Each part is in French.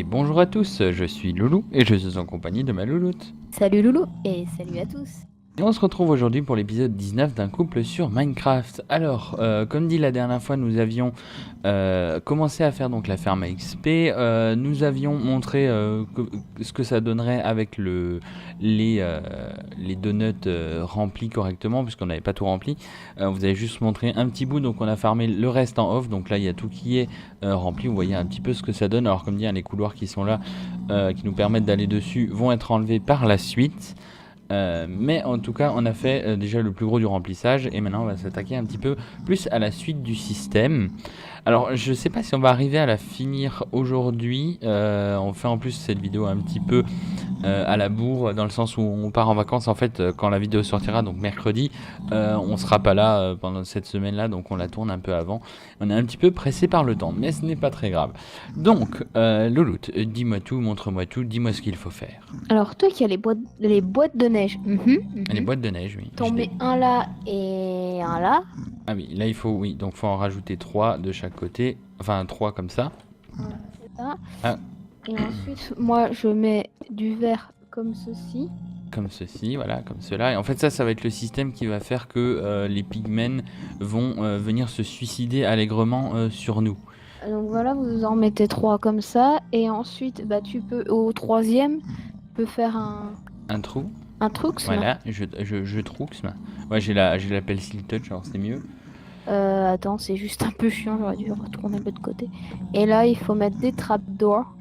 bonjour à tous, je suis Loulou et je suis en compagnie de ma louloute. Salut Loulou et salut à tous. Et on se retrouve aujourd'hui pour l'épisode 19 d'un couple sur Minecraft. Alors, comme dit la dernière fois, nous avions commencé à faire donc la ferme à XP. Nous avions montré ce que ça donnerait avec les donuts remplis correctement, puisqu'on n'avait pas tout rempli. Vous avez juste montré un petit bout, donc on a farmé le reste en off. Donc là, il y a tout qui est rempli. Vous voyez un petit peu ce que ça donne. Alors, comme dit, hein, les couloirs qui sont là, qui nous permettent d'aller dessus, vont être enlevés par la suite. Mais en tout cas on a fait déjà le plus gros du remplissage et maintenant on va s'attaquer un petit peu plus à la suite du système. Alors je sais pas si on va arriver à la finir aujourd'hui. On fait en plus cette vidéo un petit peu à la bourre, dans le sens où on part en vacances en fait quand la vidéo sortira, donc mercredi. On sera pas là pendant cette semaine là, donc on la tourne un peu avant. On est un petit peu pressé par le temps, mais ce n'est pas très grave. Donc Louloute, dis-moi tout, montre-moi tout, dis-moi ce qu'il faut faire. Alors toi qui as les boîtes de neige, Les boîtes de neige, oui. t'en mets un là et un là. Ah oui, là il faut, oui, donc faut en rajouter 3 de chaque côté, enfin 3 comme ça. Voilà, c'est ça. Ah. Et ensuite, moi je mets du verre comme ceci. Comme ceci, voilà, comme cela. Et en fait ça va être le système qui va faire que les pigmen vont venir se suicider allègrement sur nous. Donc voilà, vous en mettez 3 comme ça. Et ensuite, bah tu peux, au troisième, tu peux faire Un trou, un truc. voilà, je trouxme. Ouais, j'ai la pencil touch, alors c'est mieux. Attends, c'est juste un peu chiant, j'aurais dû retourner de l'autre côté. Et là, il faut mettre des trapdoors.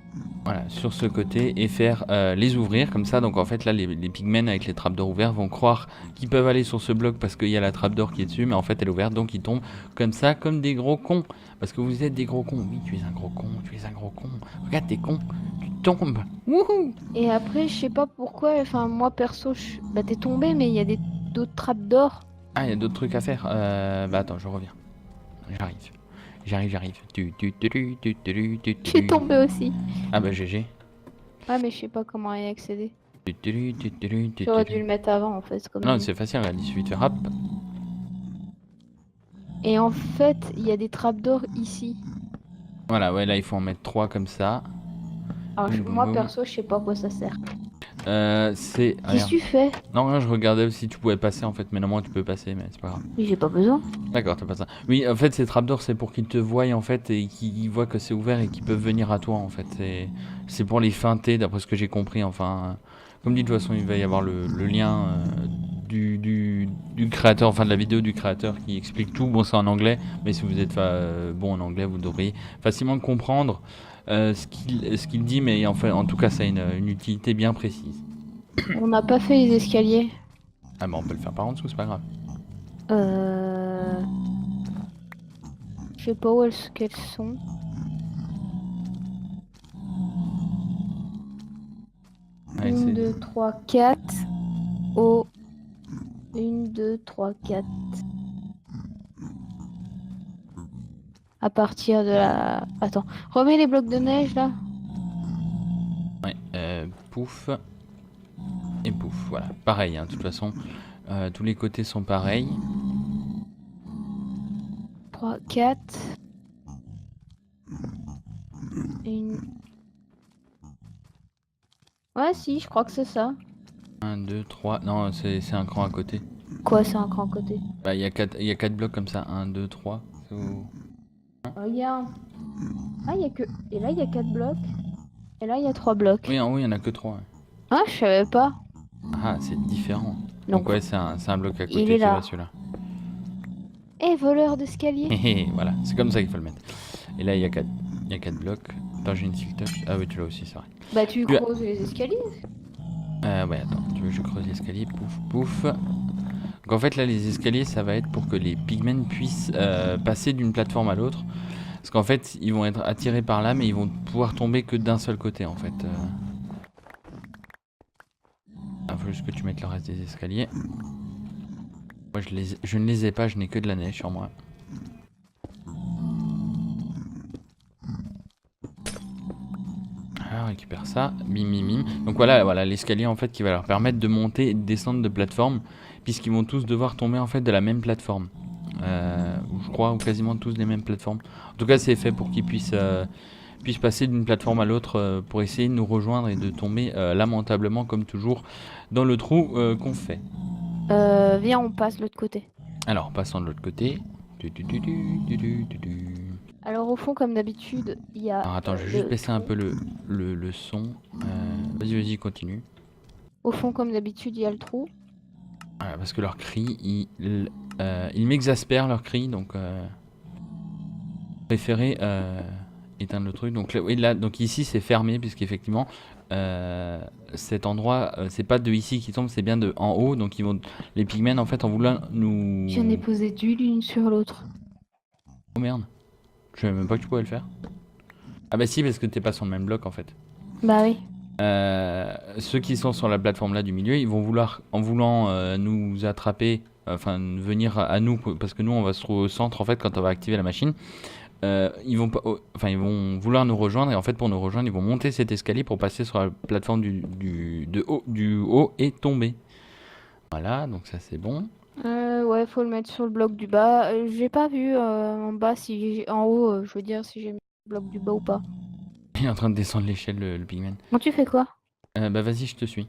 Voilà, sur ce côté et faire les ouvrir comme ça. Donc en fait là les pigmen avec les trapdoors ouverts vont croire qu'ils peuvent aller sur ce bloc parce qu'il y a la trapdoor qui est dessus, mais en fait elle est ouverte, donc ils tombent comme ça, comme des gros cons. Parce que vous êtes des gros cons. Oui, tu es un gros con, tu es un gros con. Regarde, t'es con, tu tombes. Wouhou. Et après, je sais pas pourquoi, enfin moi perso, bah t'es tombé, mais il y a d'autres trapdoors. Ah, il y a d'autres trucs à faire. Bah attends, je reviens. J'arrive. Je suis tombé aussi. Ah bah GG. Ah mais je sais pas comment y accéder. J'aurais dû le mettre avant en fait. Non, c'est facile, regarde, il suffit de faire hop. Et en fait, il y a des trapdoors ici. Voilà, ouais, là il faut en mettre 3 comme ça. Alors moi perso, je sais pas à quoi ça sert. C'est... Qu'est-ce que tu fais? Non, je regardais si tu pouvais passer en fait, mais normalement tu peux passer, mais c'est pas grave. Mais j'ai pas besoin. D'accord, t'as pas ça. Oui, en fait, ces trapdoors, c'est pour qu'ils te voient en fait et qu'ils voient que c'est ouvert et qu'ils peuvent venir à toi en fait. C'est pour les feinter, d'après ce que j'ai compris. Enfin, comme dit, de toute façon, il va y avoir le lien du créateur, enfin de la vidéo du créateur qui explique tout. Bon, c'est en anglais, mais si vous êtes bon en anglais, vous devriez facilement comprendre ce qu'il dit, mais en fait, en tout cas, ça a une utilité bien précise. On n'a pas fait les escaliers. Ah, bah, on peut le faire par en dessous, c'est pas grave. Je sais pas où qu'elles sont. Allez, 1, 2, 3, 4. Oh. 1, 2, 3, 4. À partir de la... Attends. Remets les blocs de neige là. Ouais, pouf. Et pouf, voilà. Pareil, hein, de toute façon, tous les côtés sont pareils. 3, 4. Une... Ouais, si, je crois que c'est ça. 1, 2, 3. Non, c'est un cran à côté. Quoi, c'est un cran côté? Bah, il y a 4 blocs comme ça. 1, 2, 3. Regarde. Ah, il y a que... Et là, il y a 4 blocs. Et là, il y a 3 blocs. Oui, en haut, il n'y en a que 3. Ouais. Ah, je savais pas. Ah, c'est différent. Donc ouais, c'est un bloc à côté il est qui là. va celui-là. Eh, voleur d'escalier. Voilà, c'est comme ça qu'il faut le mettre. Et là, il y a 4 blocs. Attends, j'ai une siltoche. Ah oui, tu l'as aussi, c'est vrai. Bah, tu creuses les escaliers. Ouais, attends, tu veux que je creuse l'escalier? Pouf, pouf. Donc en fait, là, les escaliers, ça va être pour que les pigmen puissent passer d'une plateforme à l'autre. Parce qu'en fait, ils vont être attirés par là, mais ils vont pouvoir tomber que d'un seul côté, en fait. Il faut juste que tu mettes le reste des escaliers. Moi, je ne les ai pas, je n'ai que de la neige sur moi. Alors, récupère ça. Bim, bim, bim. Donc voilà l'escalier, en fait, qui va leur permettre de monter et de descendre de plateforme. Puisqu'ils vont tous devoir tomber, en fait, de la même plateforme. Je crois, ou quasiment tous les mêmes plateformes. En tout cas, c'est fait pour qu'ils puissent puissent passer d'une plateforme à l'autre pour essayer de nous rejoindre et de tomber lamentablement comme toujours dans le trou qu'on fait. Viens, on passe de l'autre côté. Alors, passons de l'autre côté. Du. Alors au fond, comme d'habitude, il y a Alors attends, je vais juste le baisser un trou. peu le son. Vas-y, continue. Au fond, comme d'habitude, il y a le trou. Voilà, parce que leurs cris, ils m'exaspèrent leurs cris, donc préféré éteindre le truc. Donc là, oui, là, donc ici c'est fermé puisqu'effectivement cet endroit, c'est pas de ici qui tombe, c'est bien de en haut. Donc ils vont, les pigmen en fait en voulant nous. J'en ai posé du l'une sur l'autre. Oh merde, je savais même pas que tu pouvais le faire. Ah bah si, parce que t'es pas sur le même bloc en fait. Bah oui. Ceux qui sont sur la plateforme là du milieu, ils vont vouloir, en voulant nous attraper, enfin venir à nous, parce que nous on va se trouver au centre en fait quand on va activer la machine. Ils vont pas, enfin ils vont vouloir nous rejoindre et en fait pour nous rejoindre ils vont monter cet escalier pour passer sur la plateforme du haut et tomber. Voilà, donc ça c'est bon. Ouais, faut le mettre sur le bloc du bas. J'ai pas vu en bas en haut, je veux dire si j'ai mis le bloc du bas ou pas. Il est en train de descendre l'échelle le pigman. Bon, tu fais quoi? Bah vas-y, je te suis.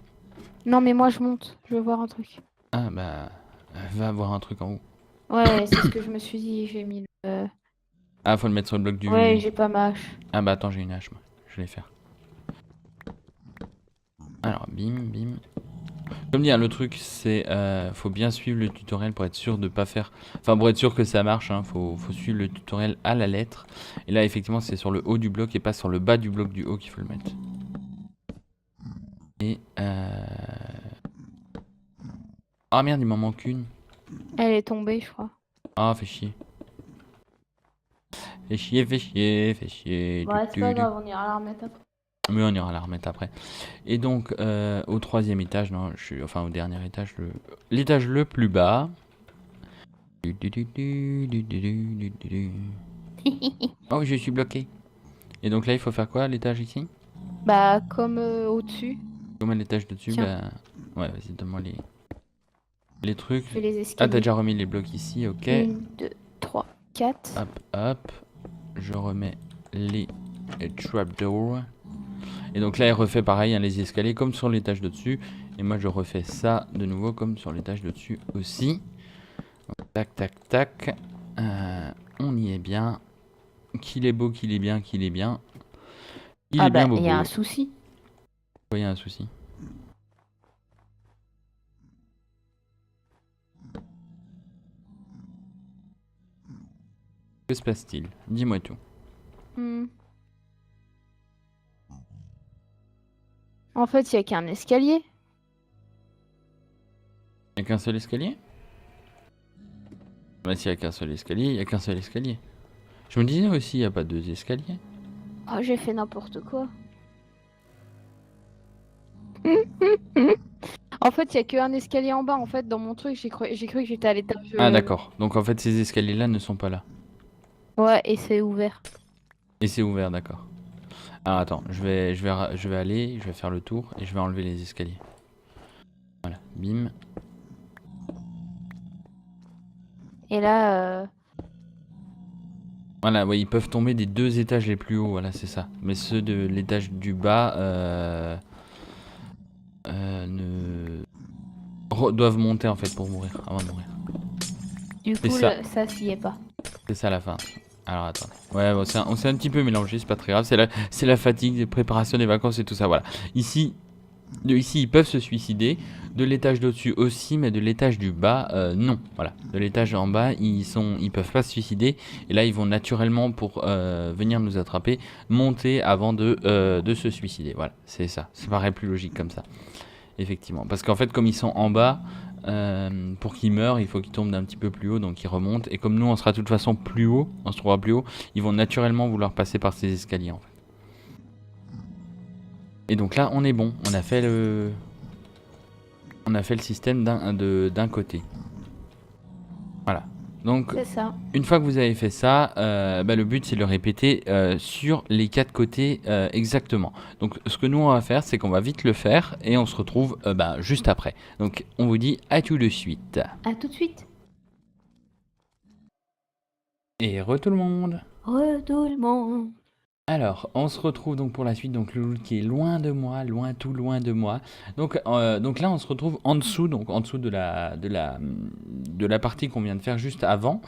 Non, mais moi je monte. Je veux voir un truc. Ah bah va voir un truc en haut. Ouais, c'est ce que je me suis dit. J'ai mis le. Ah, faut le mettre sur le bloc Ouais, du. j'ai pas ma hache. Ah bah attends, j'ai une hache moi. Je vais faire. Alors bim bim. Comme dit, hein, le truc c'est faut bien suivre le tutoriel pour être sûr de pas faire. Enfin pour être sûr que ça marche, hein, faut suivre le tutoriel à la lettre. Et là effectivement c'est sur le haut du bloc et pas sur le bas du bloc du haut qu'il faut le mettre. Et ah merde, il m'en manque une. Elle est tombée, je crois. Ah fait chier. Fait chier, fait chier, fait chier. Ouais, c'est pas grave, on ira la remettre après. Mais on ira la remettre après. Et donc au troisième étage, non, enfin au dernier étage, l'étage le plus bas. Oh, je suis bloqué. Et donc là, il faut faire quoi à l'étage ici? Bah, comme au-dessus. Comme à l'étage de dessus, Tiens. bah. Ouais, vas-y, donne-moi les trucs. Je fais les Ah, escaliers. t'as déjà remis les blocs ici, ok. 1, 2, 3, 4. Hop, hop. Je remets les trapdoors. Et donc là, il refait pareil, hein, les escaliers comme sur l'étage de dessus. Et moi, je refais ça de nouveau comme sur l'étage de dessus aussi. Donc, tac, tac, tac. On y est bien. Qu'il est beau, qu'il est bien, qu'il est bien. Il est bien beau. Il y a un souci. Il y a un souci. Que se passe-t-il? Dis-moi tout. En fait, il y a qu'un escalier. Il n'y a qu'un seul escalier? Bah s'il n'y a qu'un seul escalier, il n'y a qu'un seul escalier. Je me disais aussi, il n'y a pas deux escaliers. Oh, j'ai fait n'importe quoi. En fait, il y a qu'un escalier en bas. En fait, dans mon truc, j'ai cru que j'étais à l'étage. Ah d'accord, donc en fait ces escaliers-là ne sont pas là. Ouais, et c'est ouvert. Et c'est ouvert, d'accord. Alors attends, je vais aller, je vais faire le tour et je vais enlever les escaliers. Voilà, bim. Et là, Voilà, ouais, ils peuvent tomber des deux étages les plus hauts, voilà, c'est ça. Mais ceux de l'étage du bas doivent monter en fait pour mourir, avant de mourir. du coup, ça s'y est pas. C'est ça la fin. Alors attends. Ouais, bon, on s'est un petit peu mélangé, c'est pas très grave. C'est la fatigue, des préparations des vacances et tout ça, voilà. Ici, ils peuvent se suicider. De l'étage d'au-dessus aussi, mais de l'étage du bas, non. Voilà. De l'étage en bas, ils peuvent pas se suicider. Et là, ils vont naturellement, pour venir nous attraper, monter avant de se suicider. Voilà, c'est ça. Ça paraît plus logique comme ça. Effectivement. Parce qu'en fait, comme ils sont en bas, pour qu'ils meurent, il faut qu'ils tombent d'un petit peu plus haut, donc ils remontent. Et comme nous, on sera de toute façon plus haut, on se trouvera plus haut, ils vont naturellement vouloir passer par ces escaliers en fait. Et donc là, on est bon. On a fait le système d'un côté. Voilà. Donc, C'est ça. une fois que vous avez fait ça, le but c'est de le répéter sur les quatre côtés exactement. Donc ce que nous on va faire, c'est qu'on va vite le faire et on se retrouve juste après. Donc on vous dit à tout de suite. À tout de suite. Et re tout le monde. Re tout le monde. Alors, on se retrouve donc pour la suite, donc le loot qui est loin de moi, loin, tout loin de moi. Donc là, on se retrouve en dessous, donc en dessous de la partie qu'on vient de faire juste avant.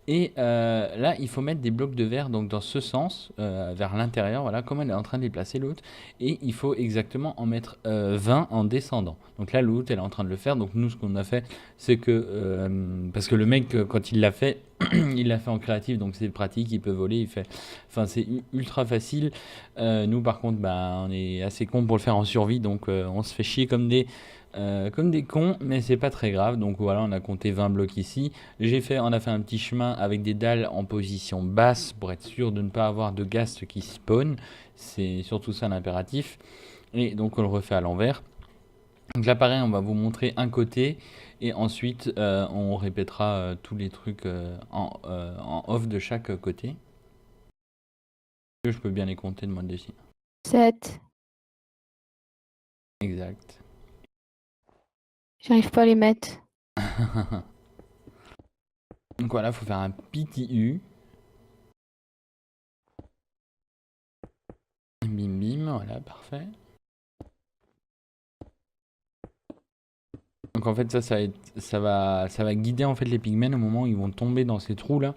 Et là, il faut mettre des blocs de verre donc dans ce sens, vers l'intérieur, voilà, comme elle est en train de les placer l'autre. Et il faut exactement en mettre 20 en descendant. Donc là, l'autre, elle est en train de le faire. Donc nous, ce qu'on a fait, c'est que, parce que le mec, quand il l'a fait, il l'a fait en créatif, donc c'est pratique, il peut voler, il fait... Enfin, c'est ultra facile. Nous, par contre, bah, on est assez cons pour le faire en survie, donc on se fait chier comme des cons, mais c'est pas très grave. Donc voilà, on a compté 20 blocs ici. On a fait un petit chemin avec des dalles en position basse pour être sûr de ne pas avoir de ghasts qui spawn. C'est surtout ça l'impératif. Et donc on le refait à l'envers. Donc là pareil, on va vous montrer un côté et ensuite on répétera tous les trucs en off de chaque côté. Je peux bien les compter de moi dessus. 7. Exact. J'arrive pas à les mettre. Donc voilà, faut faire un petit U. Bim bim, voilà, parfait. Donc en fait ça va guider en fait les pigments au moment où ils vont tomber dans ces trous là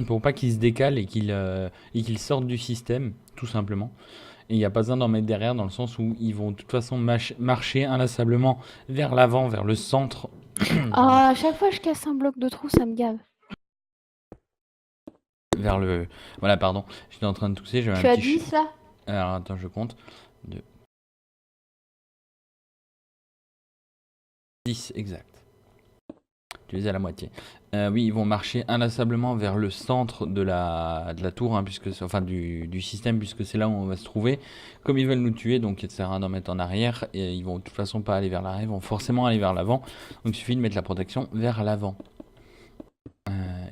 pour pas qu'ils se décalent et qu'ils sortent du système tout simplement. Et il n'y a pas besoin d'en mettre derrière dans le sens où ils vont de toute façon marcher inlassablement vers l'avant, vers le centre. Ah, à chaque fois que je casse un bloc de trou, ça me gave. Vers le... Voilà, pardon, j'étais en train de tousser, j'avais un Tu as petit... 10 là? Alors attends, je compte. 2, 10, exact. Tu les as à la moitié. Oui, ils vont marcher inlassablement vers le centre de la tour, hein, enfin du système, puisque c'est là où on va se trouver. Comme ils veulent nous tuer, donc il sert à rien d'en mettre en arrière, et ils vont de toute façon pas aller vers l'arrière, ils vont forcément aller vers l'avant. Donc il suffit de mettre la protection vers l'avant.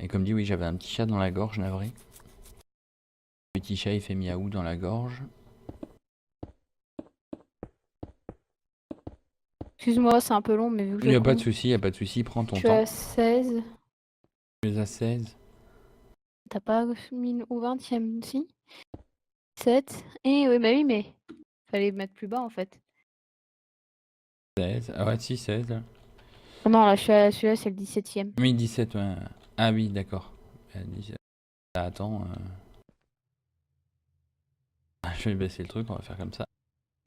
Et comme dit, oui, j'avais un petit chat dans la gorge, navré. Le petit chat, il fait miaou dans la gorge. Excuse-moi, c'est un peu long, mais vu que Il n'y je a pas de compte. souci, il n'y a pas de souci, prends ton Tu temps. as 16. Tu es à 16. T'as pas mis au 20e, si? 7. Et oui, bah oui, mais fallait mettre plus bas en fait. 16. Ah ouais, si, 16. Là. Oh non, là, celui-là, c'est le 17e. Oui, 17, ouais. Ah oui, d'accord. 17. Attends. Je vais baisser le truc, on va faire comme ça.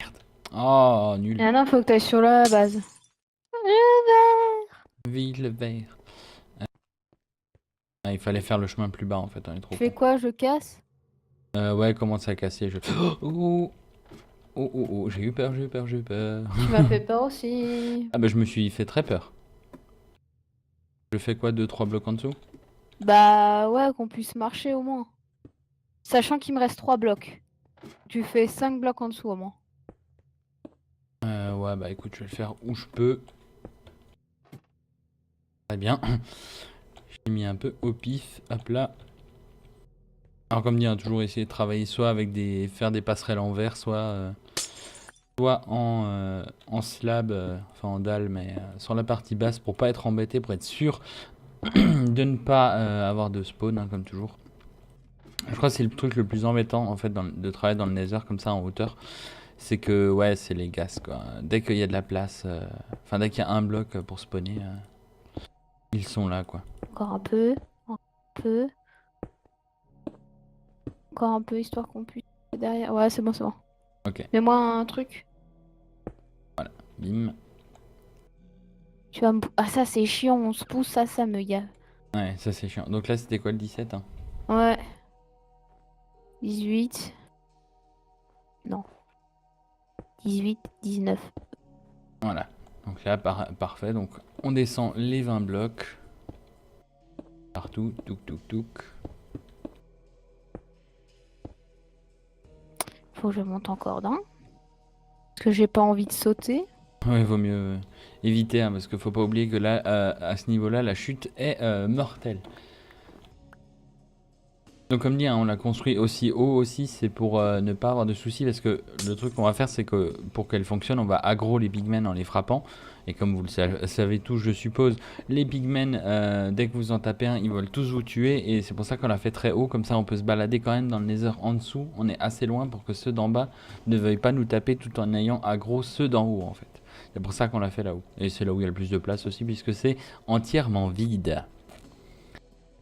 Merde. Oh, nul. Ah non, faut que t'ailles sur la base. Le vert. Ville vert. Ah, il fallait faire le chemin plus bas en fait, on est trop Je fais con. quoi? Je casse? Ouais, commence à casser. Oh, oh, oh, oh, j'ai eu peur, j'ai eu peur, j'ai eu peur. Tu m'as fait peur aussi. Ah bah je me suis fait très peur. Je fais quoi, 2-3 blocs en dessous? Bah ouais, qu'on puisse marcher au moins. Sachant qu'il me reste 3 blocs. Tu fais 5 blocs en dessous au moins. Ouais, bah écoute, je vais le faire où je peux. Très bien. J'ai mis un peu au pif, hop là. Alors comme dit, hein, toujours essayer de travailler soit avec faire des passerelles en verre, soit en slab, enfin en dalle, mais sur la partie basse pour pas être embêté, pour être sûr de ne pas avoir de spawn, hein, comme toujours. Je crois que c'est le truc le plus embêtant en fait de travailler dans le nether comme ça en hauteur. C'est que ouais, c'est les gaz quoi. Dès qu'il y a de la place, enfin dès qu'il y a un bloc pour spawner, ils sont là quoi. Encore un peu. Encore un peu. Encore un peu, histoire qu'on puisse... Derrière. Ouais, c'est bon, c'est bon. Ok, Mets-moi un truc. bim. Tu vas me... Ah, ça, c'est chiant. On se pousse, ça me gave. Ouais, ça c'est chiant. Donc là c'était quoi le 17 hein? Ouais. 18. Non. 18, 19. Voilà. Donc là, parfait. Donc on descend les 20 blocs. Partout, touk touk touk. Faut que je monte encore d'un. Parce que j'ai pas envie de sauter. Ouais, vaut mieux éviter, hein, parce qu'il faut pas oublier que là, à ce niveau-là, la chute est mortelle. Donc comme dit, hein, on l'a construit aussi haut aussi, c'est pour ne pas avoir de soucis parce que le truc qu'on va faire c'est que pour qu'elle fonctionne, on va aggro les pigmen en les frappant. Et comme vous le savez tous, je suppose, les pigmen, dès que vous en tapez un, ils veulent tous vous tuer. Et c'est pour ça qu'on l'a fait très haut, comme ça on peut se balader quand même dans le nether en dessous. On est assez loin pour que ceux d'en bas ne veuillent pas nous taper tout en ayant aggro ceux d'en haut en fait. C'est pour ça qu'on l'a fait là-haut. Et c'est là où il y a le plus de place aussi puisque c'est entièrement vide.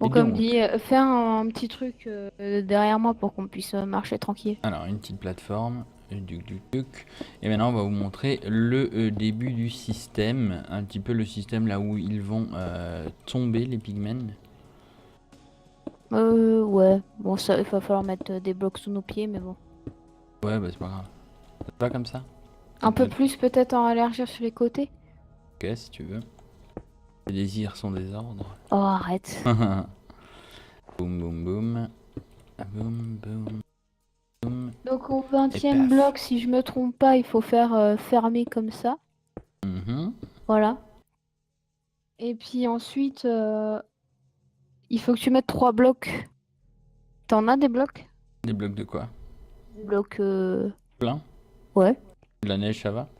Bon, Et comme donc, dit, fais un petit truc derrière moi pour qu'on puisse marcher tranquille. alors une petite plateforme, duc. Et maintenant on va vous montrer le début du système, un petit peu le système là où ils vont tomber les pigmen. Ouais. Bon, ça, il va falloir mettre des blocs sous nos pieds, mais bon. Ouais bah c'est pas grave. C'est pas comme ça. Un peu plus peut-être en élargir sur les côtés. Ok si tu veux. Les désirs sont des ordres. Oh, arrête. Boum boum boum. Boum boum boum. Donc au Et 20e paf. bloc, si je me trompe pas, il faut faire fermer comme ça. Mhm. Voilà. Et puis ensuite, il faut que tu mettes 3 blocs. T'en as des blocs? Des blocs de quoi? Des blocs, Plein? ouais. De la neige ça va?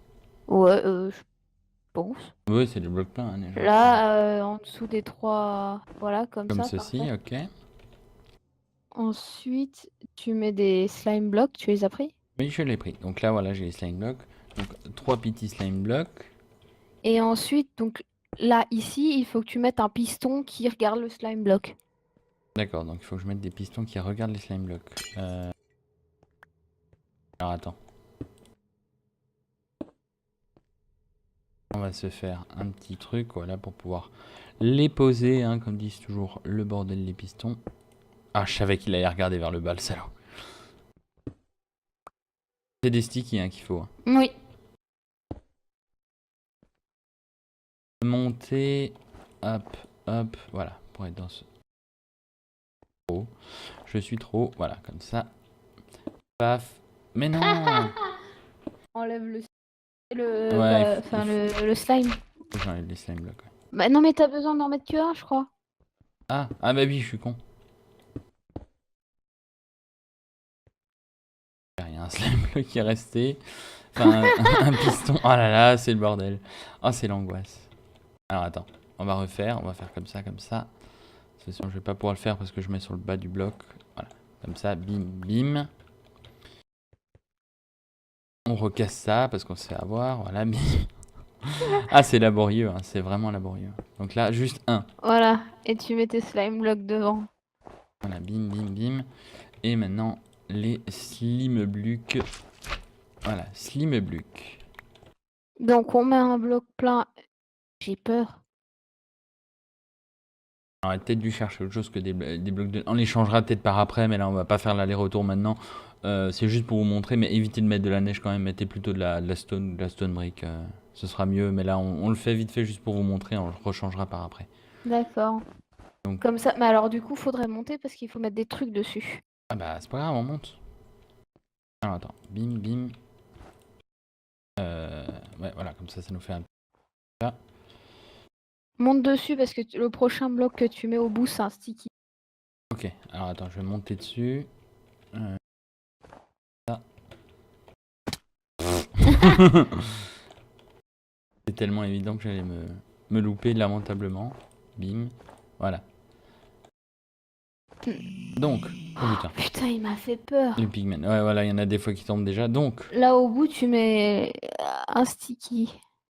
Ouais, je pense. Ouais c'est des blocs pleins, hein, neige. Là, en dessous des 3, voilà, comme Comme ça, ceci, parfait. ok. Ensuite, tu mets des slime blocks, tu les as pris? Oui je l'ai pris. Donc là voilà j'ai les slime blocks. Donc 3 petits slime blocks. Et ensuite, donc là, ici, il faut que tu mettes un piston qui regarde le slime block. D'accord, donc il faut que je mette des pistons qui regardent les slime blocks. Alors attends. On va se faire un petit truc, voilà, pour pouvoir les poser, hein, comme disent toujours le bordel les pistons. Ah, je savais qu'il allait regarder vers le bas, le salaud. C'est des stickies hein, qu'il faut. Hein. Oui. Monter, hop, hop, voilà, pour être dans ce... Oh, je suis trop, voilà, comme ça. Paf. Mais non. Enlève Ouais, le slime. j'enlève les slime blocks. Ouais. Bah non, mais t'as besoin d'en mettre que un, je crois. Ah, ah bah oui, je suis con. Il y a un slime block qui est resté. Enfin, un piston. Oh là là, c'est le bordel. Oh, c'est l'angoisse. Alors attends, on va refaire. On va faire comme ça, comme ça. De toute façon, je vais pas pouvoir le faire parce que je mets sur le bas du bloc. Voilà, comme ça, bim, bim. On recasse ça parce qu'on se fait avoir. Voilà, bim. Ah, c'est laborieux, hein, c'est vraiment laborieux. Donc là, juste un. Voilà. Et tu mets tes slime blocks devant. Voilà, bim, bim, bim. Et maintenant, les slimebluks. Voilà, slimebluks. Donc on met un bloc plein. J'ai peur. On aurait peut-être dû chercher autre chose que des blocs de... On les changera peut-être par après, mais là on va pas faire l'aller-retour maintenant. C'est juste pour vous montrer, mais évitez de mettre de la neige quand même. Mettez plutôt de la stone ou de la stone brick. Ce sera mieux, mais là on le fait vite fait juste pour vous montrer. On le rechangera par après. D'accord. Donc, Comme ça. Mais alors du coup, faudrait monter parce qu'il faut mettre des trucs dessus. ah bah c'est pas grave, on monte. Alors attends, bim bim. Ouais voilà, comme ça nous fait un... Là. Monte dessus parce que le prochain bloc que tu mets au bout, c'est un sticky. Ok, alors attends, je vais monter dessus. Là. C'est tellement évident que j'allais me louper lamentablement. Bim, voilà. Donc, oh putain. Putain, il m'a fait peur. Les pigmen, ouais voilà, il y en a des fois qui tombent déjà. Donc, Là au bout, tu mets un sticky.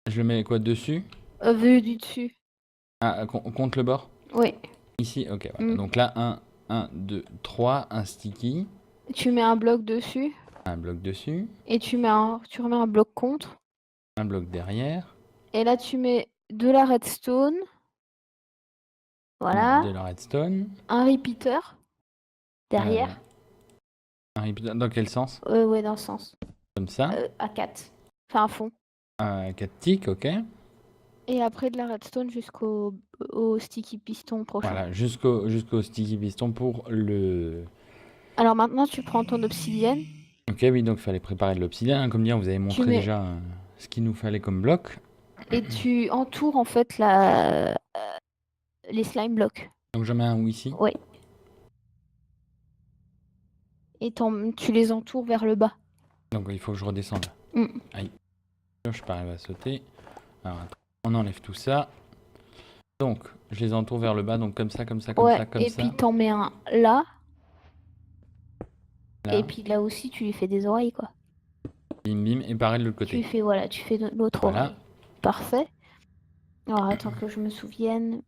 je le mets quoi dessus? Vu du dessus. Ah, contre le bord? Oui. Ici, ok, voilà. Donc là, 1, 2, 3, un sticky. Tu mets un bloc dessus. Un bloc dessus. Et tu remets un bloc contre. Un bloc derrière. Et là, tu mets de la redstone. Voilà. De la redstone. Un repeater. Derrière. Un repeater, dans quel sens? Ouais, dans le sens. Comme ça. À 4. Enfin, à fond. 4 ticks, ok. Et après de la redstone au sticky piston prochain. Voilà, jusqu'au sticky piston pour le... Alors maintenant, tu prends ton obsidienne. Ok, oui, donc il fallait préparer de l'obsidienne. Comme dit, on vous avez montré déjà ce qu'il nous fallait comme bloc. Et tu entoures en fait les slime blocks. Donc j'en mets un où ici? Oui. et tu les entoures vers le bas. Donc il faut que je redescende. Mm. Aïe. Je suis pas arrivé à sauter. Alors attends, on enlève tout ça. Donc je les entoure vers le bas, donc comme ça, comme ça, comme Ouais, ça, comme et ça. puis t'en mets un là, Là, et puis là aussi tu lui fais des oreilles quoi. bim bim, et pareil de l'autre Tu côté. fais voilà, tu fais l'autre Voilà. oreille. Parfait. Alors attends que je me souvienne.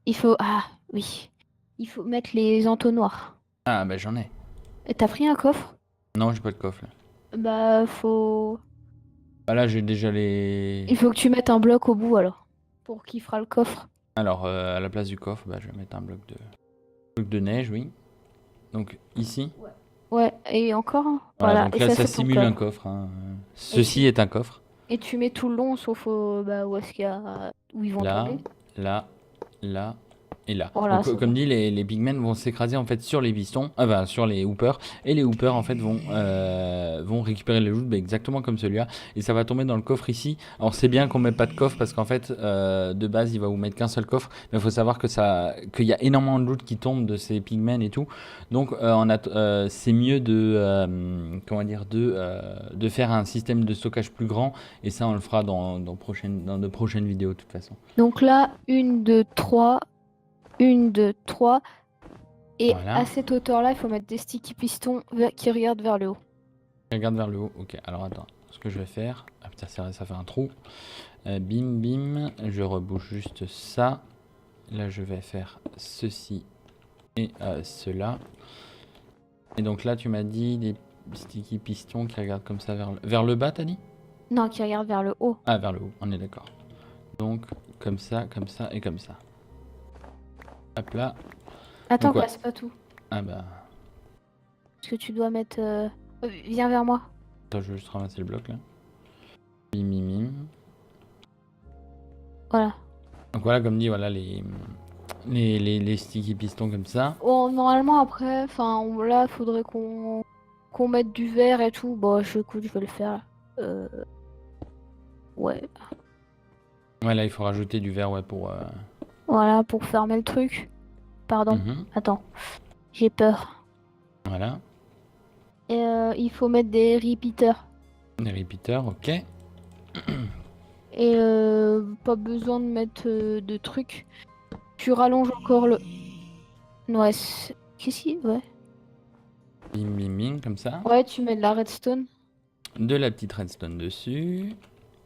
Il faut oui, il faut mettre les entonnoirs. Ah bah j'en ai. Et t'as pris un coffre? Non, j'ai pas de coffre là. Bah faut. Bah là j'ai déjà les... Il faut que tu mettes un bloc au bout alors. Pour qui fera le coffre. Alors à la place du coffre, bah, je vais mettre un bloc de neige, oui. Donc ici. Ouais, et encore. Voilà, Voilà, donc et là ça c'est ton simule un coffre. coffre, hein. Ceci est un coffre. Et tu mets tout le long sauf où est-ce qu'il y a. Où ils vont Là, tomber. là, là et là. Voilà, Donc c'est comme bon. dit, les pigmen vont s'écraser en fait sur les pistons, enfin sur les hoopers, et les hoopers en fait vont récupérer le loot exactement comme celui-là, et ça va tomber dans le coffre ici. Alors c'est bien qu'on met pas de coffre parce qu'en fait de base il va vous mettre qu'un seul coffre, mais il faut savoir que qu'il y a énormément de loot qui tombe de ces pigmen et tout, donc c'est mieux de comment dire de faire un système de stockage plus grand, et ça on le fera dans de prochaines vidéos de toute façon. Donc là, 1, 2, 3. 1, 2, 3. Et Voilà. à cette hauteur-là, il faut mettre des sticky pistons qui regardent vers le haut. Regarde vers le haut. Ok, alors attends. Ce que je vais faire. Ah putain, c'est vrai, ça fait un trou. Bim, bim. Je rebouche juste ça. Là, je vais faire ceci et cela. Et donc là, tu m'as dit des sticky pistons qui regardent comme ça vers le bas, t'as dit? Non, qui regardent vers le haut. Ah, vers le haut, on est d'accord. Donc, comme ça et comme ça. Hop là. Attends, Donc, ouais. casse pas tout. Ah bah. Parce que tu dois mettre. Viens vers moi. Attends, je vais juste ramasser le bloc là. Bim, bim, bim. Voilà. Donc voilà, comme dit, voilà les sticky pistons comme ça. Oh, normalement, après, là, faudrait qu'on mette du verre et tout. Bon, écoute, je vais le faire. Ouais. Ouais, là il faut rajouter du verre, ouais, pour. Voilà, pour fermer le truc. Pardon. Attends. J'ai peur. Voilà. Et il faut mettre des repeaters. Des repeaters, ok. Et pas besoin de mettre de trucs. Tu rallonges encore le. Ouais, qu'est-ce qu'il. Ouais. Bim, bim, bim, comme ça. Ouais, tu mets de la redstone. De la petite redstone dessus.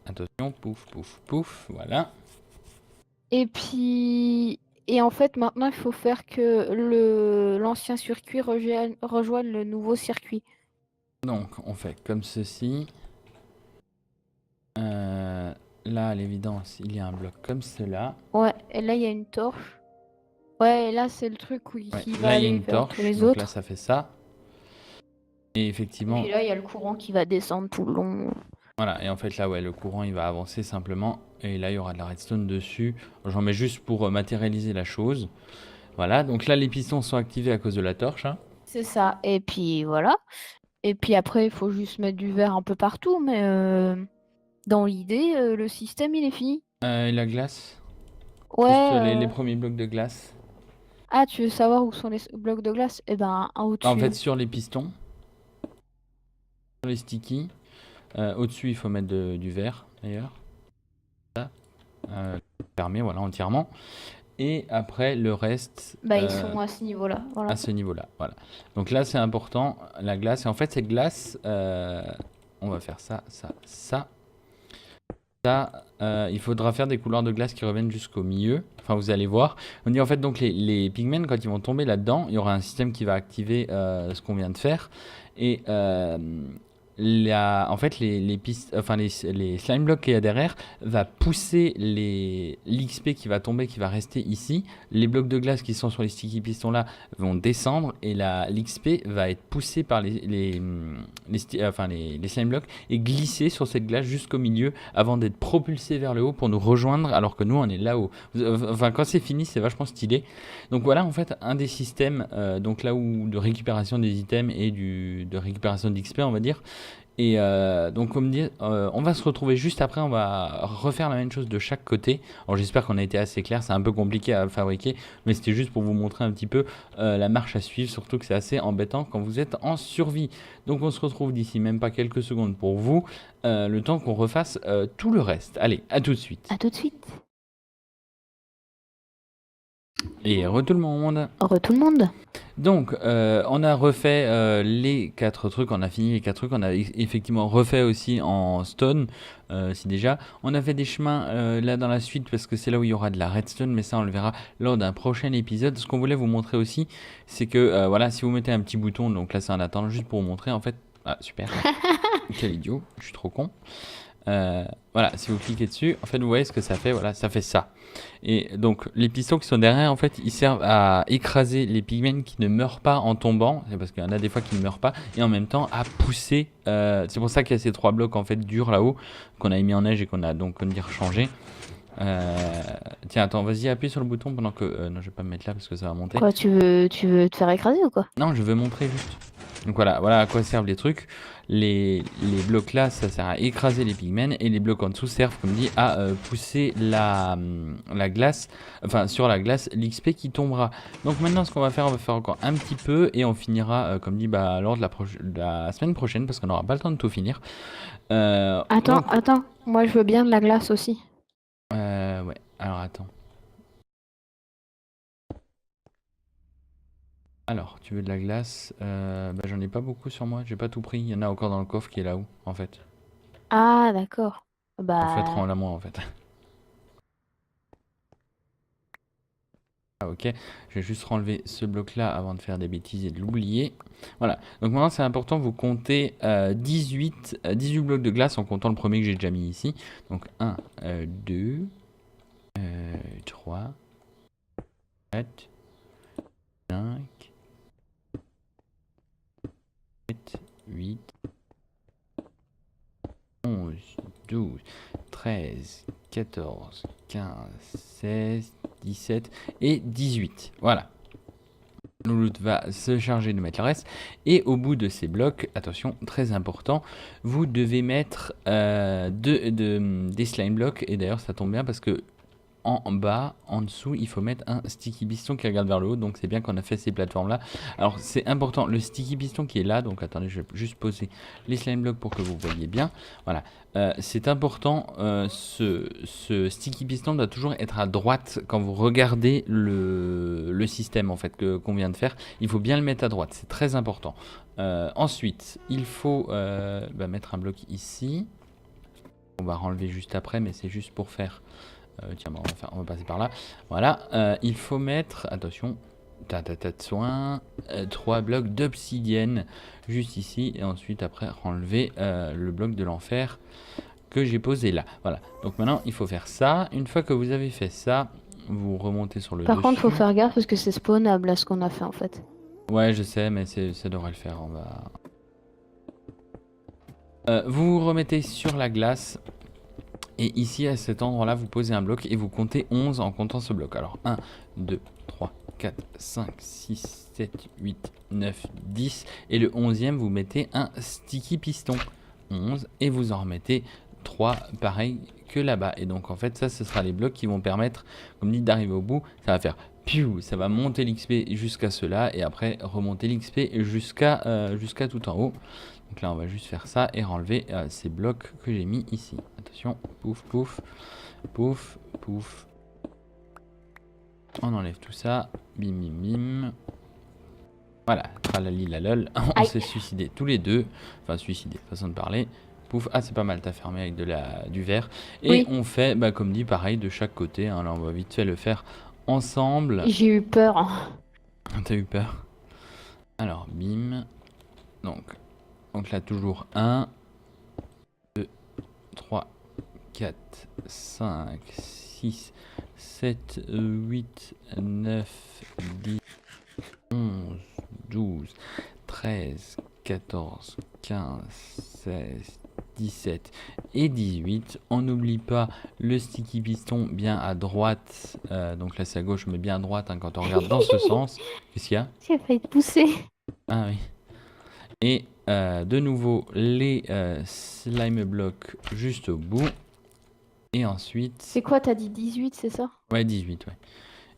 Attention, pouf, pouf, pouf, voilà. Et puis. Et en fait, maintenant, il faut faire que l'ancien circuit rejoigne le nouveau circuit. Donc, on fait comme ceci. Là, à l'évidence, il y a un bloc comme cela. Ouais, et là, il y a une torche. Ouais, et là, c'est le truc Ouais, qui va là, il y a aller une vers torche. tous les Donc autres. là, ça fait ça. Et effectivement. Et là, il y a le courant qui va descendre tout le long. Voilà, et en fait, là, ouais, le courant, il va avancer simplement. Et là, il y aura de la redstone dessus. J'en mets juste pour matérialiser la chose. Voilà, donc là, les pistons sont activés à cause de la torche, hein. C'est ça. Et puis, voilà. Et puis après, il faut juste mettre du verre un peu partout. Mais dans l'idée, le système, il est fini. Et la glace? Ouais. Juste les premiers blocs de glace. Ah, tu veux savoir où sont les blocs de glace? Eh ben, un au-dessus. En fait, sur les pistons, sur les stickies, au-dessus, il faut mettre du verre, d'ailleurs. Ça, fermé, voilà, entièrement. Et après, le reste... Bah, ils sont à ce niveau-là. Voilà. À ce niveau-là, voilà. Donc là, c'est important, la glace. Et en fait, cette glace, on va faire ça, ça, ça. Ça, il faudra faire des couloirs de glace qui reviennent jusqu'au milieu. Enfin, vous allez voir. On dit en fait, donc les pigmen, quand ils vont tomber là-dedans, il y aura un système qui va activer ce qu'on vient de faire. Et en fait, les pistes, enfin les slime blocks qu'il y a derrière va pousser l'XP qui va tomber, qui va rester ici. Les blocs de glace qui sont sur les sticky pistons là vont descendre et l'XP va être poussé par les slime blocks et glisser sur cette glace jusqu'au milieu avant d'être propulsé vers le haut pour nous rejoindre alors que nous on est là-haut. Enfin, quand c'est fini, c'est vachement stylé. Donc voilà, en fait, un des systèmes donc là où de récupération des items et de récupération d'XP, on va dire. Et donc comme dit, on va se retrouver juste après, on va refaire la même chose de chaque côté. Alors j'espère qu'on a été assez clair, c'est un peu compliqué à fabriquer, mais c'était juste pour vous montrer un petit peu la marche à suivre, surtout que c'est assez embêtant quand vous êtes en survie. Donc on se retrouve d'ici même pas quelques secondes pour vous, le temps qu'on refasse tout le reste. Allez, à tout de suite. À tout de suite. Et tout le monde. Re tout le monde. Donc, on a refait les 4 trucs, on a fini les 4 trucs, on a effectivement refait aussi en stone, si déjà. On a fait des chemins là dans la suite parce que c'est là où il y aura de la redstone, mais ça on le verra lors d'un prochain épisode. Ce qu'on voulait vous montrer aussi, c'est que voilà, si vous mettez un petit bouton, donc là c'est en attendant, juste pour vous montrer en fait. Ah, super. Quel idiot, je suis trop con. Voilà, si vous cliquez dessus, en fait, vous voyez ce que ça fait. Voilà, ça fait ça. Et donc, les pistons qui sont derrière, en fait, ils servent à écraser les pigments qui ne meurent pas en tombant. C'est parce qu'il y en a des fois qui ne meurent pas. Et en même temps, à pousser. C'est pour ça qu'il y a ces 3 blocs en fait durs là-haut qu'on a mis en neige et qu'on a donc, comme dire, changé. Tiens, attends, vas-y, appuie sur le bouton pendant que. Non, je vais pas me mettre là parce que ça va monter. Quoi, tu veux te faire écraser ou quoi? Non, je veux montrer juste. Donc voilà, voilà à quoi servent les trucs. Les blocs là, ça sert à écraser les pigments et les blocs en dessous servent, comme dit, à pousser la glace, enfin sur la glace, l'XP qui tombera. Donc maintenant, ce qu'on va faire, on va faire encore un petit peu et on finira, comme dit, lors de la semaine prochaine parce qu'on n'aura pas le temps de tout finir. Attends, attends, moi je veux bien de la glace aussi. Ouais, alors attends. Alors, tu veux de la glace? J'en ai pas beaucoup sur moi, j'ai pas tout pris. Il y en a encore dans le coffre qui est là-haut, en fait. Ah, d'accord. En fait, Bah, rends-la moi, en fait. Ah, ok, je vais juste renlever ce bloc-là avant de faire des bêtises et de l'oublier. Voilà, donc maintenant c'est important, vous comptez 18 blocs de glace en comptant le premier que j'ai déjà mis ici. Donc 1, 2, 3, 4, 5, 7, 8, 11, 12, 13, 14, 15, 16, 17 et 18. Voilà. Louloute va se charger de mettre le reste. Et au bout de ces blocs, attention, très important, vous devez mettre des slime blocks. Et d'ailleurs, ça tombe bien parce que en bas, en dessous, il faut mettre un sticky piston qui regarde vers le haut. Donc c'est bien qu'on a fait ces plateformes là. Alors c'est important, le sticky piston qui est là. Donc attendez, je vais juste poser les slime blocks pour que vous voyez bien. Voilà, c'est important, ce sticky piston doit toujours être à droite quand vous regardez le système en fait qu'on vient de faire. Il faut bien le mettre à droite, c'est très important. Ensuite, il faut mettre un bloc ici. On va renlever juste après, mais c'est juste pour faire... tiens, on va passer par là. Voilà, il faut mettre, attention, de soin, 3 blocs d'obsidienne juste ici. Et ensuite, après, enlever le bloc de l'enfer que j'ai posé là. Voilà, donc maintenant, il faut faire ça. Une fois que vous avez fait ça, vous remontez sur le par dessus. contre, faut faire gaffe parce que c'est spawnable là ce qu'on a fait en fait. Ouais, je sais, mais ça devrait le faire. On va... vous vous remettez sur la glace. Et ici, à cet endroit-là, vous posez un bloc et vous comptez 11 en comptant ce bloc. Alors, 1, 2, 3, 4, 5, 6, 7, 8, 9, 10. Et le 11e, vous mettez un sticky piston. 11. Et vous en remettez 3, pareil que là-bas. Et donc, en fait, ça, ce sera les blocs qui vont permettre, comme dit, d'arriver au bout. Ça va faire piou, ça va monter l'XP jusqu'à cela. Et après, remonter l'XP jusqu'à tout en haut. Donc là, on va juste faire ça et renlever ces blocs que j'ai mis ici. Attention, pouf, pouf, pouf, pouf. On enlève tout ça. Bim, bim, bim. Voilà, tralali la lol. On s'est suicidés tous les deux. Enfin, suicidés, façon de parler. Pouf, ah c'est pas mal, t'as fermé avec du verre. Et oui, on fait, comme dit, pareil de chaque côté. Hein. Là, on va vite fait le faire ensemble. J'ai eu peur. T'as eu peur? Alors, bim. Donc là, toujours 1, 2, 3, 4, 5, 6, 7, 8, 9, 10, 11, 12, 13, 14, 15, 16, 17 et 18. On n'oublie pas le sticky piston bien à droite. Donc là, c'est à gauche, mais bien à droite hein, quand on regarde dans ce sens. Qu'est-ce qu'il y a? J'ai failli te pousser. Ah oui. Et de nouveau les slime blocks juste au bout. Et ensuite... C'est quoi, t'as dit 18, c'est ça? Ouais, 18, ouais.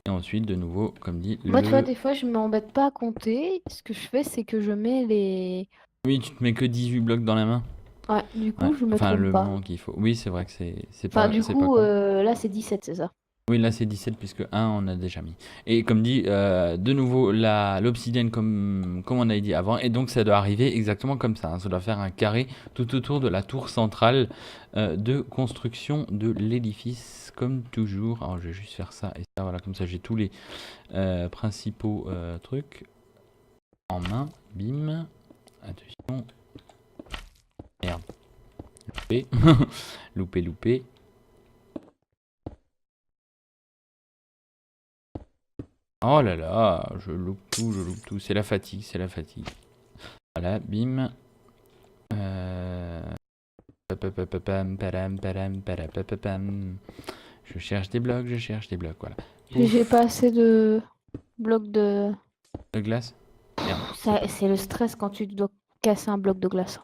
Et ensuite, de nouveau, comme dit, Moi, tu vois, des fois, je m'embête pas à compter. Ce que je fais, c'est que je mets les... Oui, tu te mets que 18 blocs dans la main. Ouais, du Ouais, coup, je me enfin trompe le pas. moment qu'il faut. Oui, c'est vrai que c'est Enfin, pas, du c'est pas coup, con. là, c'est 17, c'est ça? Oui, là c'est 17 puisque un on a déjà mis. Et comme dit, de nouveau, l'obsidienne comme on avait dit avant. Et donc ça doit arriver exactement comme ça, hein. Ça doit faire un carré tout autour de la tour centrale de construction de l'édifice, comme toujours. Alors je vais juste faire ça et ça, voilà, comme ça j'ai tous les principaux trucs en main. Bim. Attention. Merde. Loupé. Loupé, loupé. Oh là là, je loupe tout, je loupe tout. C'est la fatigue, c'est la fatigue. Voilà, bim. Papapapapam, padam, padam, padapapapam. Je cherche des blocs, voilà. J'ai Pouf, pas assez de blocs de... de glace. Merde. C'est le stress quand tu dois casser un bloc de glace.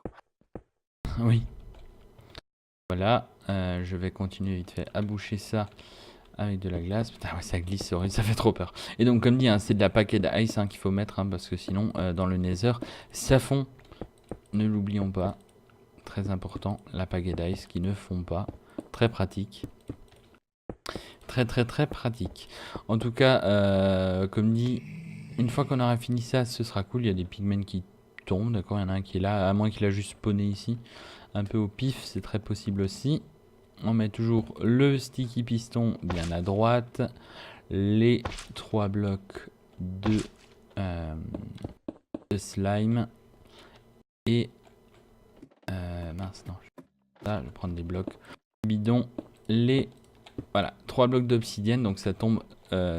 Oui. Voilà, je vais continuer vite fait à boucher ça avec de la glace. Putain, ouais, ça glisse, c'est horrible, ça fait trop peur. Et donc, comme dit, hein, c'est de la paquet d'ice hein, qu'il faut mettre, hein, parce que sinon, dans le nether, ça fond. Ne l'oublions pas. Très important, la paquet d'ice qui ne fond pas. Très pratique. Très très très pratique. En tout cas, comme dit, une fois qu'on aura fini ça, ce sera cool. Il y a des pigments qui tombent, d'accord. Il y en a un qui est là, à moins qu'il a juste spawné ici. Un peu au pif, c'est très possible aussi. On met toujours le sticky piston bien à droite. Les 3 blocs de slime. Et... mince, non. Ça, je vais prendre des blocs bidons. Les... Voilà, 3 blocs d'obsidienne, donc ça tombe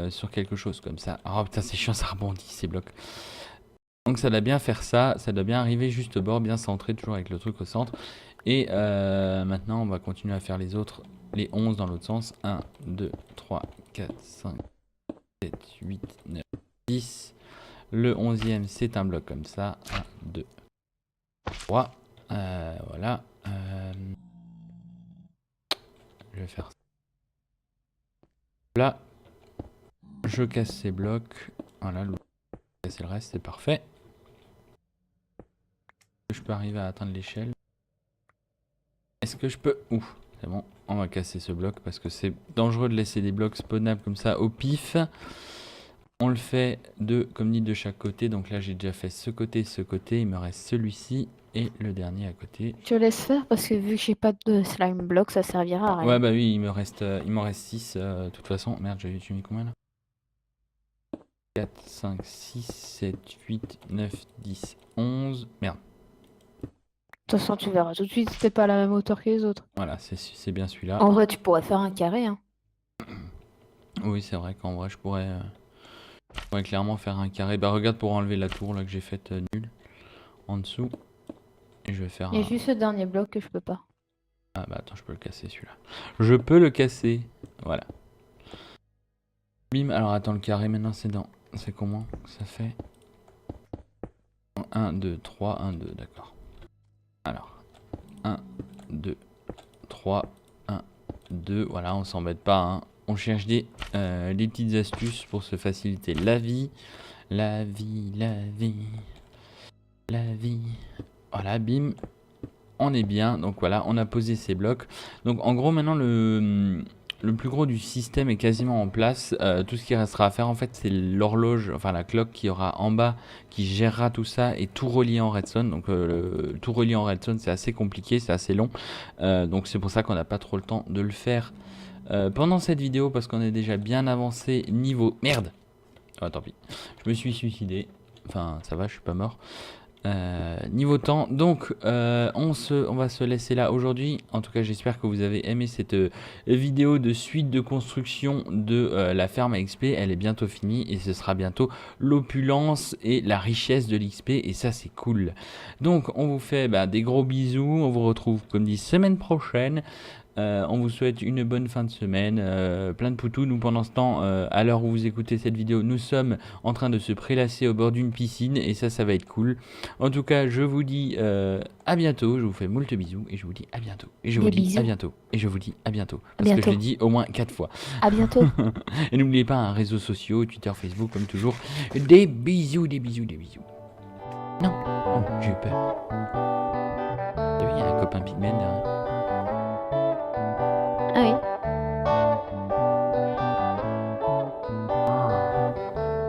sur quelque chose comme ça. Oh putain, c'est chiant, ça rebondit ces blocs. Donc ça doit bien faire ça, ça doit bien arriver juste au bord, bien centré, toujours avec le truc au centre. Et maintenant, on va continuer à faire les autres, les 11 dans l'autre sens. 1, 2, 3, 4, 5, 7, 8, 9, 10. Le 11e, c'est un bloc comme ça. 1, 2, 3. Voilà. Je vais faire ça. Là, je casse ces blocs. Voilà, casser le reste, c'est parfait. Je peux arriver à atteindre l'échelle. Est-ce que je peux... Ouf, c'est bon. On va casser ce bloc parce que c'est dangereux de laisser des blocs spawnables comme ça au pif. On le fait comme dit, de chaque côté. Donc là, j'ai déjà fait ce côté. Il me reste celui-ci et le dernier à côté. Je laisse faire parce que vu que j'ai pas de slime block, ça servira à rien. Ouais, bah oui, il m'en reste 6 de toute façon. Merde, j'ai mis combien là? 4, 5, 6, 7, 8, 9, 10, 11. Merde. De toute façon, tu verras tout de suite si t'es pas à la même hauteur que les autres. Voilà, c'est bien celui-là. En vrai, tu pourrais faire un carré, hein. Oui, c'est vrai qu'en vrai, je pourrais clairement faire un carré. Bah regarde pour enlever la tour là que j'ai faite nulle. En dessous. Et je vais faire Il y a juste ce dernier bloc que je peux pas. Ah bah attends, je peux le casser celui-là. Je peux le casser. Voilà. Bim, alors attends, le carré maintenant c'est dans... C'est comment ça fait 1, 2, 3, 1, 2, d'accord. Alors, 1, 2, 3, 1, 2, voilà, on s'embête pas, hein. On cherche des petites astuces pour se faciliter la vie. La vie, la vie, la vie. Voilà, bim. On est bien, donc voilà, on a posé ces blocs. Donc en gros, maintenant, le plus gros du système est quasiment en place. Tout ce qui restera à faire, en fait, c'est l'horloge, enfin la cloque qui aura en bas, qui gérera tout ça et tout relié en redstone. Donc tout relié en redstone, c'est assez compliqué, c'est assez long. Donc c'est pour ça qu'on n'a pas trop le temps de le faire pendant cette vidéo, parce qu'on est déjà bien avancé niveau... Merde! Oh, tant pis. Je me suis suicidé. Enfin, ça va, je suis pas mort. Niveau temps, donc on va se laisser là aujourd'hui. En tout cas, j'espère que vous avez aimé cette vidéo de suite de construction de la ferme à XP. Elle est bientôt finie et ce sera bientôt l'opulence et la richesse de l'XP, et ça c'est cool. Donc on vous fait des gros bisous, on vous retrouve comme dit semaine prochaine. On vous souhaite une bonne fin de semaine, plein de poutous. Nous, pendant ce temps, à l'heure où vous écoutez cette vidéo, nous sommes en train de se prélasser au bord d'une piscine et ça va être cool. En tout cas, je vous dis à bientôt. Je vous fais moult bisous et je vous dis à bientôt. Et je vous Des dis à bisous. bientôt. Et je vous dis à bientôt. À Parce que je bientôt. l'ai dit au moins 4 fois. À bientôt. Et n'oubliez pas, un réseaux sociaux, Twitter, Facebook, comme toujours. Des bisous, des bisous, des bisous. Non. Oh, j'ai eu peur. T'as vu, il y a un copain pygmène derrière. Ah oui.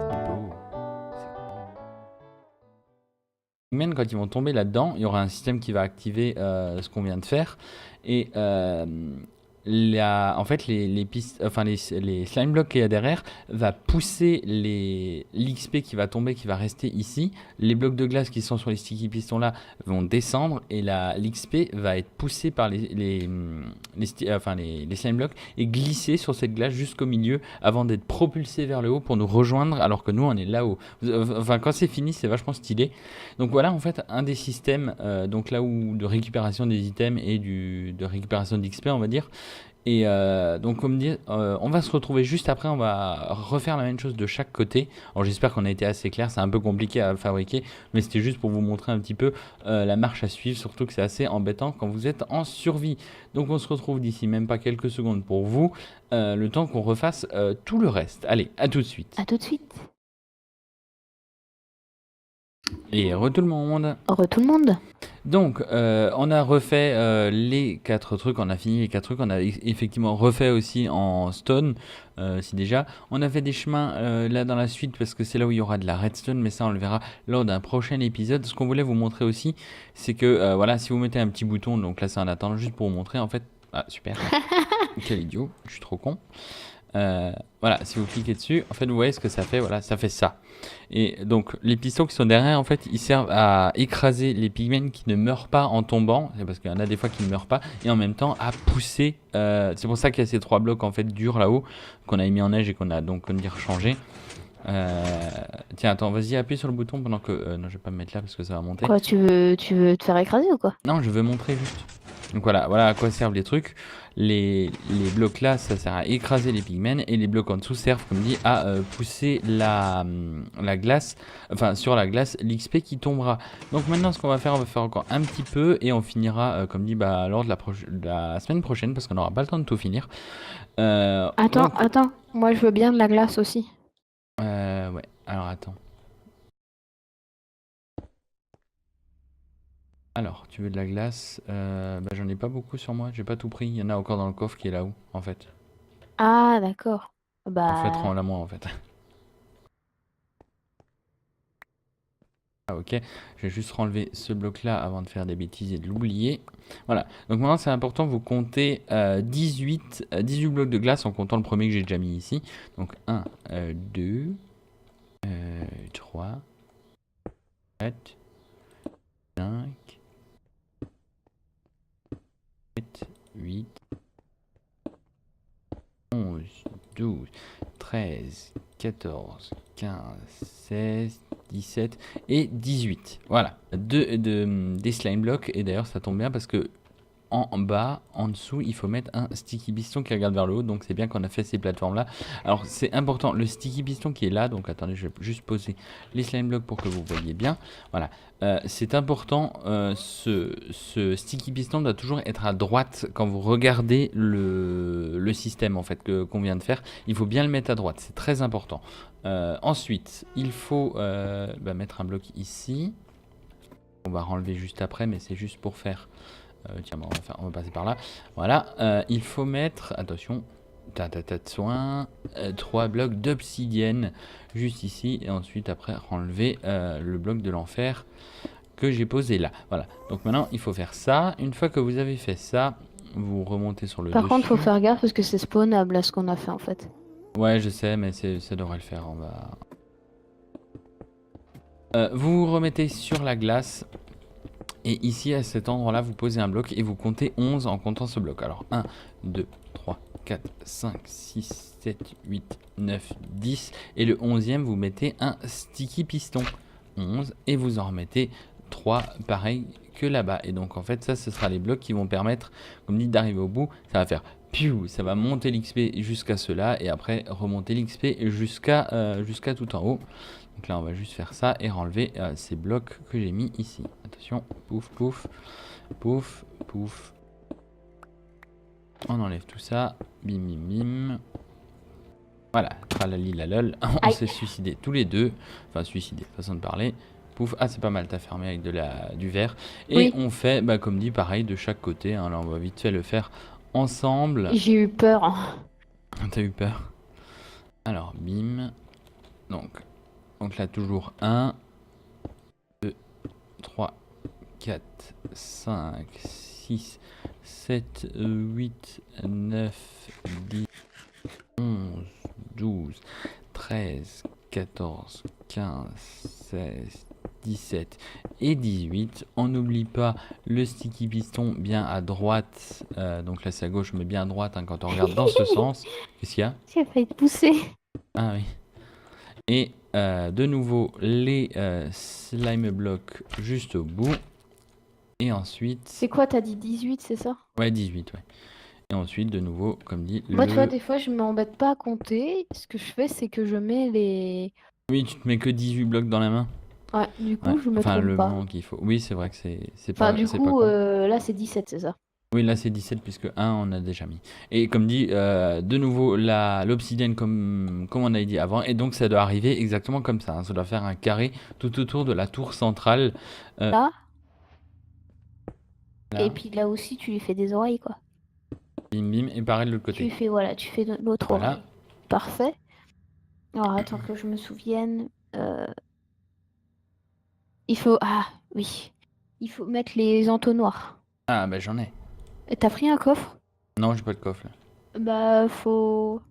C'est beau. Pygmène, quand ils vont tomber là-dedans, il y aura un système qui va activer ce qu'on vient de faire. Et en fait, les pistes, enfin les slime blocks qu'il y a derrière va pousser l'XP qui va tomber, qui va rester ici. Les blocs de glace qui sont sur les sticky pistons là vont descendre et l'XP va être poussé par les slime blocks et glisser sur cette glace jusqu'au milieu avant d'être propulsé vers le haut pour nous rejoindre alors que nous on est là-haut. Enfin, quand c'est fini, c'est vachement stylé. Donc voilà, en fait, un des systèmes donc là où de récupération des items et de récupération d'XP, on va dire. Et donc comme dit, on va se retrouver juste après, on va refaire la même chose de chaque côté. Alors j'espère qu'on a été assez clair, c'est un peu compliqué à fabriquer, mais c'était juste pour vous montrer un petit peu la marche à suivre, surtout que c'est assez embêtant quand vous êtes en survie. Donc on se retrouve d'ici même pas quelques secondes pour vous, le temps qu'on refasse tout le reste. Allez, à tout de suite. À tout de suite. Et re tout le monde. Heureux tout le monde. Donc, on a refait les 4 trucs, on a fini les 4 trucs, on a effectivement refait aussi en stone, si déjà. On a fait des chemins là dans la suite parce que c'est là où il y aura de la redstone, mais ça on le verra lors d'un prochain épisode. Ce qu'on voulait vous montrer aussi, c'est que voilà, si vous mettez un petit bouton, donc là c'est en attendant, juste pour vous montrer en fait. Ah super, quel idiot, je suis trop con. Voilà, si vous cliquez dessus, en fait vous voyez ce que ça fait, voilà, ça fait ça. Et donc les pistons qui sont derrière, en fait, ils servent à écraser les pygmènes qui ne meurent pas en tombant, c'est parce qu'il y en a des fois qui ne meurent pas, et en même temps à pousser, c'est pour ça qu'il y a ces 3 blocs en fait durs là-haut, qu'on a mis en neige et qu'on a donc, comme dire, changé. Tiens, attends, vas-y, appuie sur le bouton pendant que... non, je vais pas me mettre là parce que ça va monter. Quoi, tu veux te faire écraser ou quoi? Non, je veux montrer juste. Donc voilà à quoi servent les trucs. Les blocs là, ça sert à écraser les pygmènes et les blocs en dessous servent, comme dit, à pousser la glace, enfin sur la glace, l'XP qui tombera. Donc maintenant, ce qu'on va faire, on va faire encore un petit peu et on finira, comme dit, lors de la semaine prochaine parce qu'on n'aura pas le temps de tout finir. Attends, moi je veux bien de la glace aussi. Ouais, alors attends. Alors, tu veux de la glace? J'en ai pas beaucoup sur moi, j'ai pas tout pris. Il y en a encore dans le coffre qui est là-haut, en fait. Ah d'accord. En fait, Bah rends-la moi, en fait. Ah, ok, je vais juste renlever ce bloc-là avant de faire des bêtises et de l'oublier. Voilà, donc maintenant c'est important, vous comptez 18 blocs de glace en comptant le premier que j'ai déjà mis ici. Donc 1, 2, 3, 4, 5, 7, 8, 11, 12, 13, 14, 15, 16, 17 et 18. Voilà, des slime blocks. Et d'ailleurs, ça tombe bien parce que en bas, en dessous, il faut mettre un sticky piston qui regarde vers le haut. Donc c'est bien qu'on a fait ces plateformes là. Alors c'est important, le sticky piston qui est là. Donc attendez, je vais juste poser les slime blocks pour que vous voyez bien. Voilà, c'est important, ce sticky piston doit toujours être à droite quand vous regardez le système en fait qu'on vient de faire. Il faut bien le mettre à droite, c'est très important. Ensuite, il faut mettre un bloc ici. On va renlever juste après, mais c'est juste pour faire... tiens, on va passer par là. Voilà, il faut mettre, attention, tas de soins, 3 blocs d'obsidienne juste ici. Et ensuite, après, renlever le bloc de l'enfer que j'ai posé là. Voilà, donc maintenant, il faut faire ça. Une fois que vous avez fait ça, vous remontez sur le par dessus. contre faut faire gaffe parce que c'est spawnable là ce qu'on a fait en fait. Ouais, je sais, mais ça devrait le faire. On va... vous vous remettez sur la glace. Et ici, à cet endroit-là, vous posez un bloc et vous comptez 11 en comptant ce bloc. Alors, 1, 2, 3, 4, 5, 6, 7, 8, 9, 10. Et le 11e, vous mettez un sticky piston. 11. Et vous en remettez 3 pareil que là-bas. Et donc en fait ça ce sera les blocs qui vont permettre, comme dit, d'arriver au bout. Ça va faire piou, ça va monter l'XP jusqu'à cela et après remonter l'XP jusqu'à tout en haut. Donc là on va juste faire ça et renlever ces blocs que j'ai mis ici. Attention, pouf pouf, pouf pouf. On enlève tout ça, bim bim bim. Voilà, tralali la lol, on s'est suicidé tous les deux. Enfin suicidé, façon de parler. Pouf, ah c'est pas mal, t'as fermé avec du verre. Et Oui. on fait, bah, comme dit, pareil de chaque côté. Hein. Là on va vite fait le faire ensemble. J'ai eu peur. Hein. T'as eu peur. Alors, bim. Donc là toujours 1, 2, 3, 4, 5, 6, 7, 8, 9, 10, 11, 12, 13, 14, 15, 16, 17 et 18. On n'oublie pas le sticky piston bien à droite. Donc là c'est à gauche mais bien à droite hein, quand on regarde dans ce sens. Qu'est-ce qu'il y a? J'ai failli te pousser. Ah oui. Et de nouveau les slime blocks juste au bout. Et ensuite... C'est quoi, t'as dit 18, c'est ça? Ouais, 18, ouais. Et ensuite, de nouveau, comme dit, Moi, tu vois, des fois, je m'embête pas à compter. Ce que je fais, c'est que je mets les... Oui, tu te mets que 18 blocs dans la main. Ouais, du coup, Ouais. je me Enfin, trompe le pas. manque qu'il faut. Oui, c'est vrai que c'est Enfin, pas, du c'est coup, pas con. là, c'est 17, c'est ça? Oui, là, c'est 17 puisque 1, on a déjà mis. Et comme dit, de nouveau, l'obsidienne comme on a dit avant. Et donc, ça doit arriver exactement comme ça. Hein. Ça doit faire un carré tout autour de la tour centrale. Là. Là. Et puis là aussi, tu lui fais des oreilles, quoi. Bim, bim. Et pareil de l'autre côté. Tu fais, voilà, tu fais l'autre Voilà. oreille. Parfait. Alors, attends que je me souvienne. Il faut... Ah, oui. Il faut mettre les entonnoirs. Ah, bah j'en ai. Et t'as pris un coffre? Non, j'ai pas de coffre là. Bah, faut...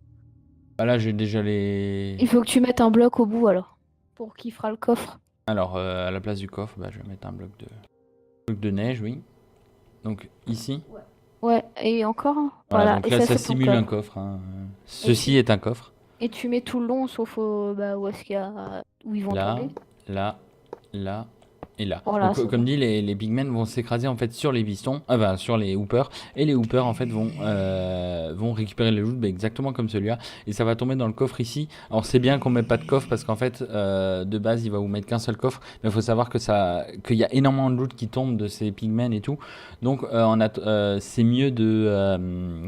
Bah là, j'ai déjà les... Il faut que tu mettes un bloc au bout, alors. Pour qu'il fera le coffre. Alors, à la place du coffre, bah, je vais mettre un bloc de neige, oui. Donc, ici. Ouais, et encore un. Voilà, Voilà, donc et là, ça c'est pour simule que- un coffre. Hein. Ceci est un coffre. Et tu mets tout le long, sauf bah, où est-ce qu'il y a... où ils vont Là, tomber. là, là et là. Voilà, Donc, c'est comme bon. dit, les pigmen vont s'écraser en fait sur les pistons, bah, sur les hoopers. Et les hoopers en fait vont récupérer les loot bah, exactement comme celui-là. Et ça va tomber dans le coffre ici. Alors c'est bien qu'on met pas de coffre parce qu'en fait, de base, il va vous mettre qu'un seul coffre. Mais il faut savoir qu'il y a énormément de loot qui tombe de ces pigmen et tout. Donc c'est mieux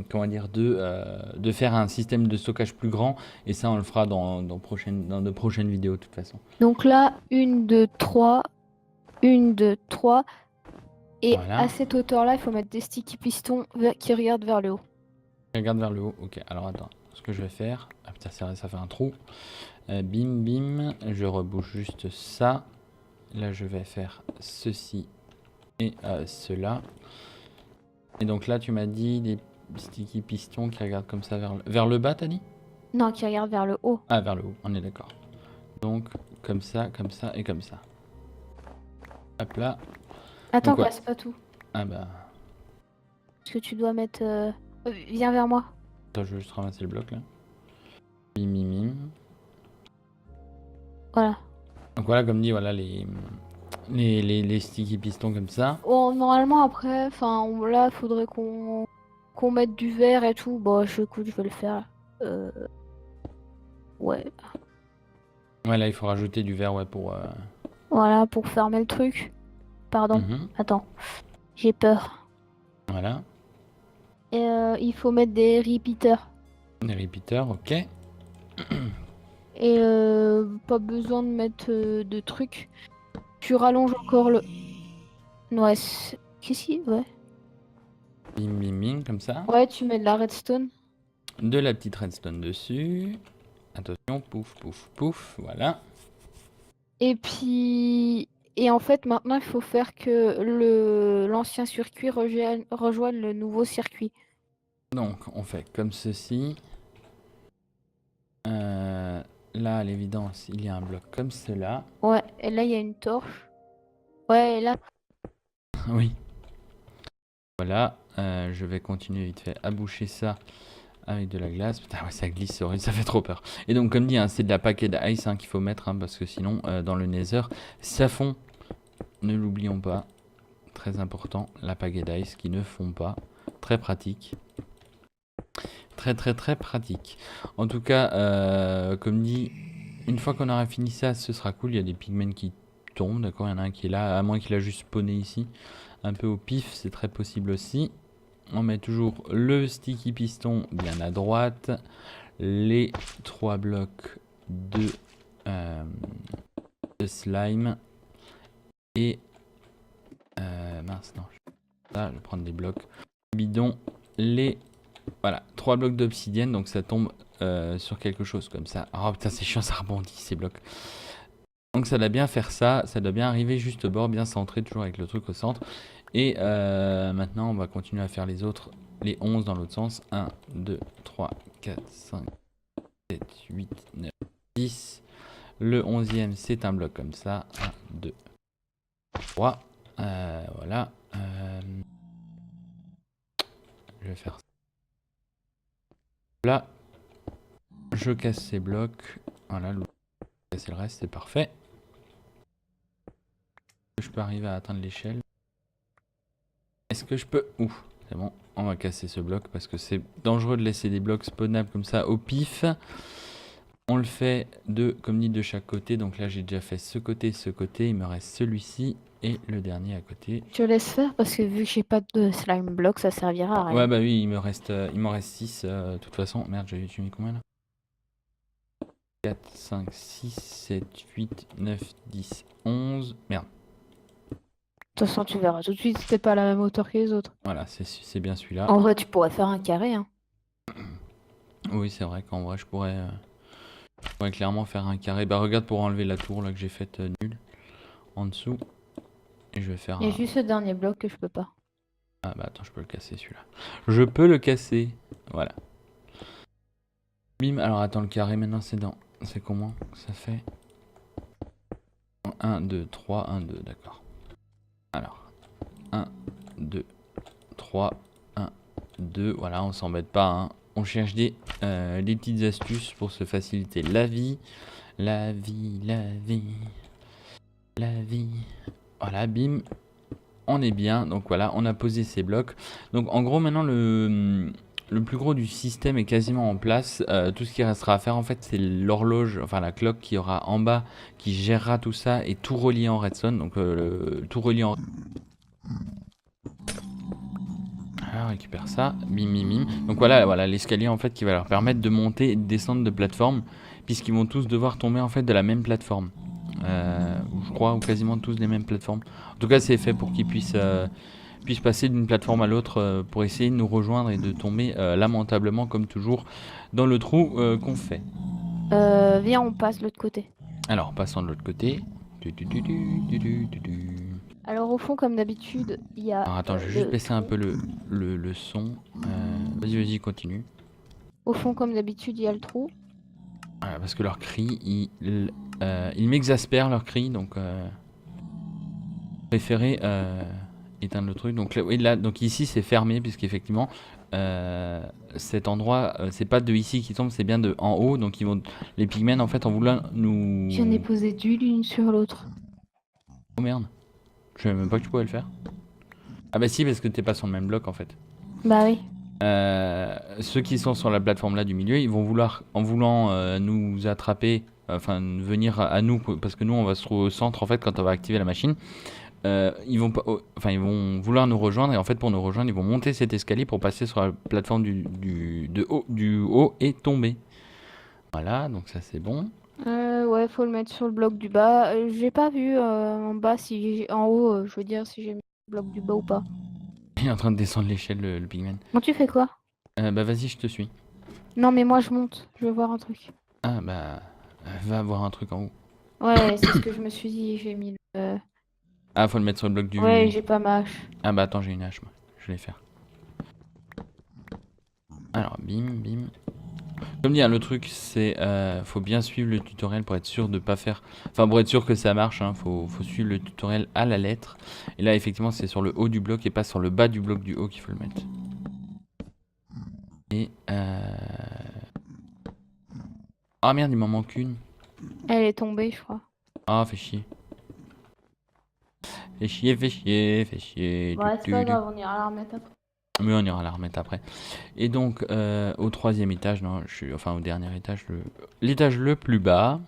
comment dire, de faire un système de stockage plus grand. Et ça, on le fera dans de prochaines vidéos de toute façon. Donc là, 1, 2, 3. 1, 2, 3. Et Voilà. à cette hauteur-là, il faut mettre des sticky pistons qui regardent vers le haut. Regarde vers le haut. Ok, alors attends. Ce que je vais faire... Ah putain, ça fait un trou. Bim, bim. Je rebouche juste ça. Là, je vais faire ceci et cela. Et donc là, tu m'as dit des sticky pistons qui regardent comme ça vers le bas, t'as dit? Non, qui regardent vers le haut. Ah, vers le haut, on est d'accord. Donc, comme ça et comme ça. Hop là. Attends, ouais. casse pas tout. Ah bah... Parce que tu dois mettre... Viens vers moi. Attends, je vais juste ramasser le bloc là. Bim, bim, bim. Voilà. Donc voilà, comme dit, voilà les sticky pistons comme ça. Bon, normalement, après, enfin, là, faudrait qu'on mette du verre et tout. Bon, écoute, je vais le faire. Ouais. Ouais, là, il faut rajouter du verre, ouais, pour... Voilà, pour fermer le truc. Pardon. Attends. J'ai peur. Voilà. Et il faut mettre des repeaters. Des repeaters, ok. Et pas besoin de mettre de trucs. Tu rallonges encore le... Ouais, qu'est-ce qu'il... Ouais. Bim, bim, bim, comme ça. Ouais, tu mets de la redstone. De la petite redstone dessus. Attention, pouf, pouf, pouf, voilà. Et puis... Et en fait, maintenant, il faut faire que l'ancien circuit rejoigne le nouveau circuit. Donc, on fait comme ceci. Là, à l'évidence, il y a un bloc comme cela. Ouais, et là, il y a une torche. Ouais, et là... Oui. Voilà, je vais continuer vite fait à boucher ça avec de la glace. Putain, ouais, ça glisse, c'est horrible, ça fait trop peur. Et donc, comme dit, hein, c'est de la paquet d'ice hein, qu'il faut mettre, hein, parce que sinon, dans le nether, ça fond. Ne l'oublions pas. Très important, la pagaie d'ice qui ne fond pas. Très pratique. Très pratique. En tout cas, comme dit, une fois qu'on aura fini ça, ce sera cool. Il y a des pigments qui tombent, d'accord. Il y en a un qui est là, à moins qu'il a juste spawné ici. Un peu au pif, c'est très possible aussi. On met toujours le sticky piston bien à droite. Les 3 blocs de slime. Et... mince, non. Là, je vais prendre des blocs. Bidon. Les... Voilà, 3 blocs d'obsidienne, donc ça tombe sur quelque chose comme ça. Oh putain, c'est chiant, ça rebondit ces blocs. Donc ça doit bien faire ça, ça doit bien arriver juste au bord, bien centré, toujours avec le truc au centre. Et maintenant, on va continuer à faire les autres, les 11 dans l'autre sens. 1, 2, 3, 4, 5, 7, 8, 9, 10. Le 11e, c'est un bloc comme ça. 1, 2, 3. Voilà. Je vais faire ça. Là, je casse ces blocs. Voilà, casser le reste, c'est parfait. Je peux arriver à atteindre l'échelle. Est-ce que je peux... Ouh, c'est bon, on va casser ce bloc parce que c'est dangereux de laisser des blocs spawnables comme ça au pif. On le fait comme dit, de chaque côté. Donc là, j'ai déjà fait ce côté. Il me reste celui-ci et le dernier à côté. Je laisse faire parce que vu que j'ai pas de slime block, ça servira à rien. Ouais, bah oui, il m'en reste 6 de toute façon. Merde, j'ai mis combien là? 4, 5, 6, 7, 8, 9, 10, 11. Merde. De toute façon, tu verras tout de suite si t'es pas à la même hauteur que les autres. Voilà, c'est bien celui-là. En vrai, tu pourrais faire un carré, hein. Oui, c'est vrai qu'en vrai, je pourrais clairement faire un carré. Bah, regarde pour enlever la tour là que j'ai faite nulle en dessous. Et je vais faire Il y a juste ce dernier bloc que je peux pas. Ah bah attends, je peux le casser celui-là. Je peux le casser. Voilà. Bim, alors attends, le carré maintenant c'est dans... C'est comment ça fait 1, 2, 3, 1, 2, d'accord. Alors, 1, 2, 3, 1, 2, voilà, on s'embête pas, hein. On cherche des petites astuces pour se faciliter la vie. La vie, la vie, la vie. Voilà, bim. On est bien, donc voilà, on a posé ces blocs. Donc en gros maintenant le plus gros du système est quasiment en place. Tout ce qui restera à faire en fait c'est l'horloge, enfin la clock qui aura en bas qui gérera tout ça et tout relié en redstone. Donc tout relié en... Alors, récupère ça, bim bim bim. Donc voilà l'escalier en fait qui va leur permettre de monter et de descendre de plateforme, puisqu'ils vont tous devoir tomber en fait de la même plateforme. Je crois, ou quasiment tous les mêmes plateformes. En tout cas c'est fait pour qu'ils puissent passer d'une plateforme à l'autre pour essayer de nous rejoindre et de tomber lamentablement comme toujours dans le trou qu'on fait. Viens, on passe de l'autre côté. Alors passons de l'autre côté. Alors au fond, comme d'habitude, il y a... Alors attends, je vais juste baisser un peu le son. Vas-y, continue. Au fond, comme d'habitude, il y a le trou. Voilà, parce que leur cri, il m'exaspère leur cri, donc préféré éteindre le truc. Donc là, donc ici c'est fermé puisqu'effectivement cet endroit c'est pas de ici qui tombe, c'est bien de en haut. Donc les pigments en fait en voulant nous... J'en ai posé du l'une sur l'autre. Oh merde, je savais même pas que tu pouvais le faire. Ah bah si, parce que t'es pas sur le même bloc en fait. Bah oui. Ceux qui sont sur la plateforme là du milieu, ils vont vouloir, en voulant nous attraper, enfin venir à nous, parce que nous on va se trouver au centre en fait quand on va activer la machine. Ils vont vouloir nous rejoindre et en fait pour nous rejoindre ils vont monter cet escalier pour passer sur la plateforme du haut et tomber. Voilà, donc ça c'est bon. Ouais, faut le mettre sur le bloc du bas. J'ai pas vu en bas en haut, je veux dire si j'ai mis le bloc du bas ou pas. Il est en train de descendre l'échelle le pigman. Bon, tu fais quoi? Bah vas-y, je te suis. Non mais moi je monte, je veux voir un truc. Ah bah va voir un truc en haut. Ouais, c'est ce que je me suis dit, j'ai mis le... Ah, faut le mettre sur le bloc du... Ouais, j'ai pas ma hache. Ah bah attends, j'ai une hache moi, je vais faire. Alors bim bim. Comme dit, hein, le truc c'est faut bien suivre le tutoriel pour être sûr de pas faire... Enfin pour être sûr que ça marche, hein, faut suivre le tutoriel à la lettre. Et là effectivement c'est sur le haut du bloc et pas sur le bas du bloc du haut qu'il faut le mettre. Et ah merde, il m'en manque une. Elle est tombée, je crois. Ah, fait chier. Fais chier, fais chier, fais chier. Ouais, c'est pas grave, on ira la remettre après. Mais on ira la remettre après. Et donc, au troisième étage, non, enfin au dernier étage, l'étage le plus bas.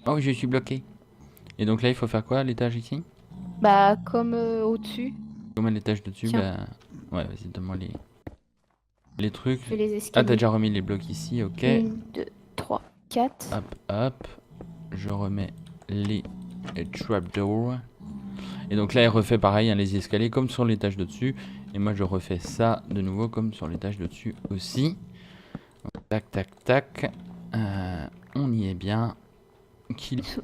Oh, je suis bloqué. Et donc là, il faut faire quoi à l'étage ici? Bah, comme au-dessus. Comme à l'étage de dessus, Tiens. bah... Ouais, vas-y, donne-moi les trucs. Je fais les Ah, t'as escaliers. déjà remis les blocs ici, ok. 1, 2, 3, 4. Hop, hop. Je remets les trapdoors. Et donc là, il refait pareil, hein, les escaliers comme sur l'étage de dessus. Et moi, je refais ça de nouveau comme sur l'étage de dessus aussi. Donc, tac, tac, tac. On y est bien.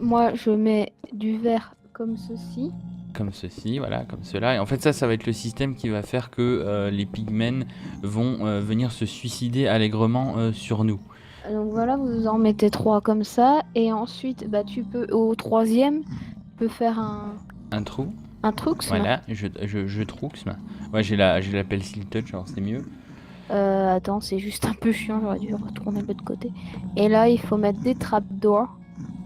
Moi, je mets du verre comme ceci. Comme ceci, voilà, comme cela. Et en fait, ça va être le système qui va faire que les pigmen vont venir se suicider allègrement sur nous. Donc voilà, vous en mettez 3 comme ça. Et ensuite, bah, tu peux, au troisième, tu peux faire Un trou. un truc. Voilà, je trouxme. Ouais, j'ai la pencil touch, alors c'est mieux. Attends, c'est juste un peu chiant, j'aurais dû retourner de l'autre côté. Et là, il faut mettre des trapdoors.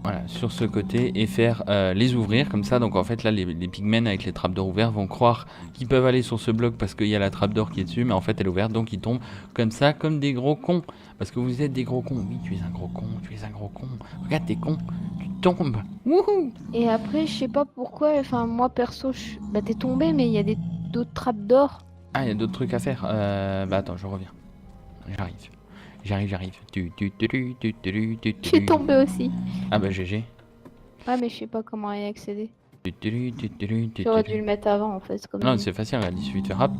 Voilà, sur ce côté et faire les ouvrir comme ça. Donc en fait là les pigmen avec les trapdoors ouverts vont croire qu'ils peuvent aller sur ce bloc parce qu'il y a la trapdoor qui est dessus, mais en fait elle est ouverte donc ils tombent comme ça comme des gros cons. Parce que vous êtes des gros cons. Oui, tu es un gros con, tu es un gros con. Regarde t'es con, tu tombes. Wouhou. Et après, je sais pas pourquoi, enfin moi perso, bah t'es tombé, mais il y a d'autres trapdoors. Ah, il y a d'autres trucs à faire. Bah attends, je reviens. J'arrive. J'arrive. Je suis tombé aussi. Ah bah GG. Ouais, mais je sais pas comment y accéder. J'aurais dû le mettre avant en fait. Comme Non, dit. c'est facile, regarde, il suffit de faire hop.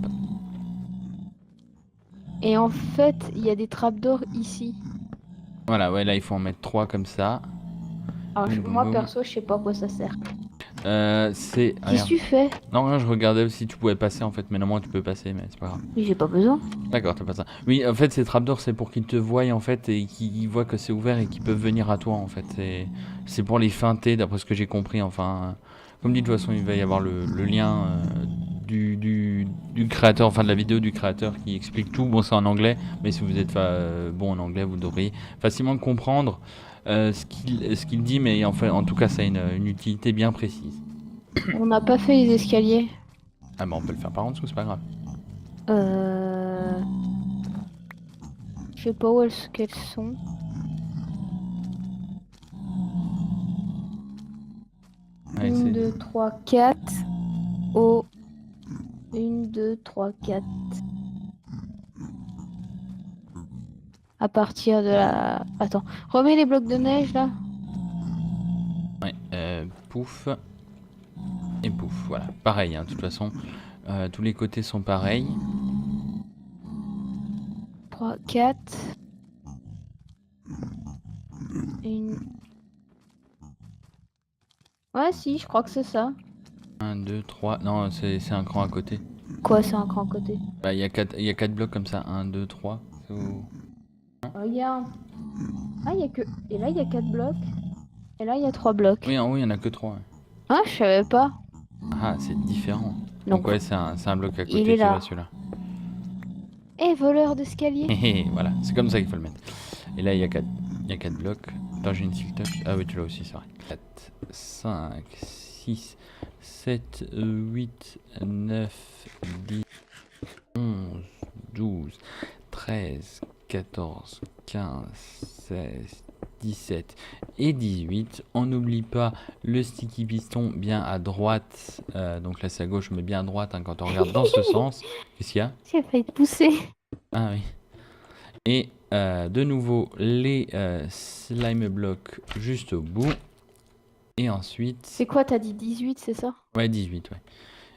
Et en fait, il y a des trapdoors ici. Voilà, ouais, là il faut en mettre 3 comme ça. Alors Boum, boum, moi boum. perso, je sais pas à quoi ça sert. C'est. Qu'est-ce que tu fais? Non, je regardais si tu pouvais passer en fait, mais normalement tu peux passer, mais c'est pas grave. Mais j'ai pas besoin. D'accord, t'as pas ça. Oui, en fait, ces trapdoors, c'est pour qu'ils te voient en fait et qu'ils voient que c'est ouvert et qu'ils peuvent venir à toi en fait. C'est pour les feinter, d'après ce que j'ai compris. Enfin, comme dit, de toute façon, il va y avoir le lien du créateur, enfin de la vidéo du créateur qui explique tout. Bon, c'est en anglais, mais si vous êtes bon en anglais, vous devriez facilement comprendre ce qu'il dit, mais en tout cas, ça a une utilité bien précise. On n'a pas fait les escaliers. Ah, bah, on peut le faire par en dessous, c'est pas grave. Je sais pas où qu'elles sont. Ouais, 1, 2, 3, 4. Oh. 1, 2, 3, 4. À partir de la... Attends. Remets les blocs de neige là. Ouais, pouf. Et pouf, voilà. Pareil, hein, de toute façon. Tous les côtés sont pareils. 3, 4. Une... Ouais, si, je crois que c'est ça. 1, 2, 3. Non, c'est un cran à côté. Quoi, c'est un cran côté? Bah, il y a 4 blocs comme ça. 1, 2, 3. Regarde. Ah, il y a que... Et là, il y a 4 blocs. Et là, il y a 3 blocs. Oui, en haut, il y en a que 3. Ouais. Ah, je savais pas. Ah, c'est différent. Donc, ouais, c'est un bloc à côté il est qui là. va celui-là. Eh, voleur d'escalier. Voilà, c'est comme ça qu'il faut le mettre. Et là, il y a 4 blocs. Attends, j'ai une silk touch. Ah oui, tu l'as aussi, c'est vrai. 4, 5, 6, 7, 8, 9, 10, 11, 12, 13, 14, 15, 16, 17 et 18. On n'oublie pas le sticky piston bien à droite. Donc là c'est à gauche mais bien à droite hein, quand on regarde dans ce sens. Qu'est-ce qu'il y a? J'ai failli te pousser. Ah oui. Et de nouveau les slime blocks juste au bout. Et ensuite... C'est quoi, t'as dit 18, c'est ça? Ouais, 18, ouais.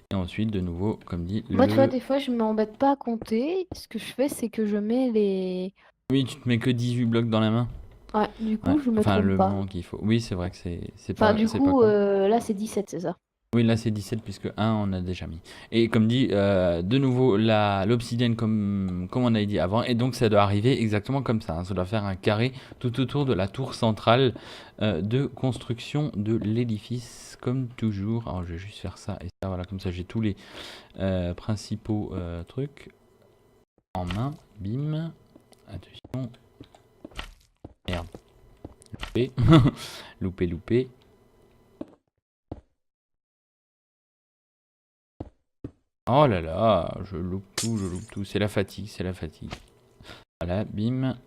Et ensuite, de nouveau, comme dit, Moi, tu vois, des fois, je m'embête pas à compter. Ce que je fais, c'est que je mets les... Oui, tu te mets que 18 blocs dans la main. Ouais, du coup, Ouais. je me Enfin, trompe le pas. manque qu'il faut. Oui, c'est vrai que c'est Enfin, pas du c'est coup, pas con. là, c'est 17, c'est ça? Oui, là c'est 17 puisque 1 on a déjà mis. Et comme dit, de nouveau l'obsidienne comme on a dit avant. Et donc ça doit arriver exactement comme ça. Hein. Ça doit faire un carré tout autour de la tour centrale de construction de l'édifice comme toujours. Alors je vais juste faire ça et ça. Voilà, comme ça j'ai tous les principaux trucs en main. Bim. Attention. Merde. Loupé. Loupé, loupé. Oh là là, je loupe tout, je loupe tout. C'est la fatigue, c'est la fatigue. Voilà, bim.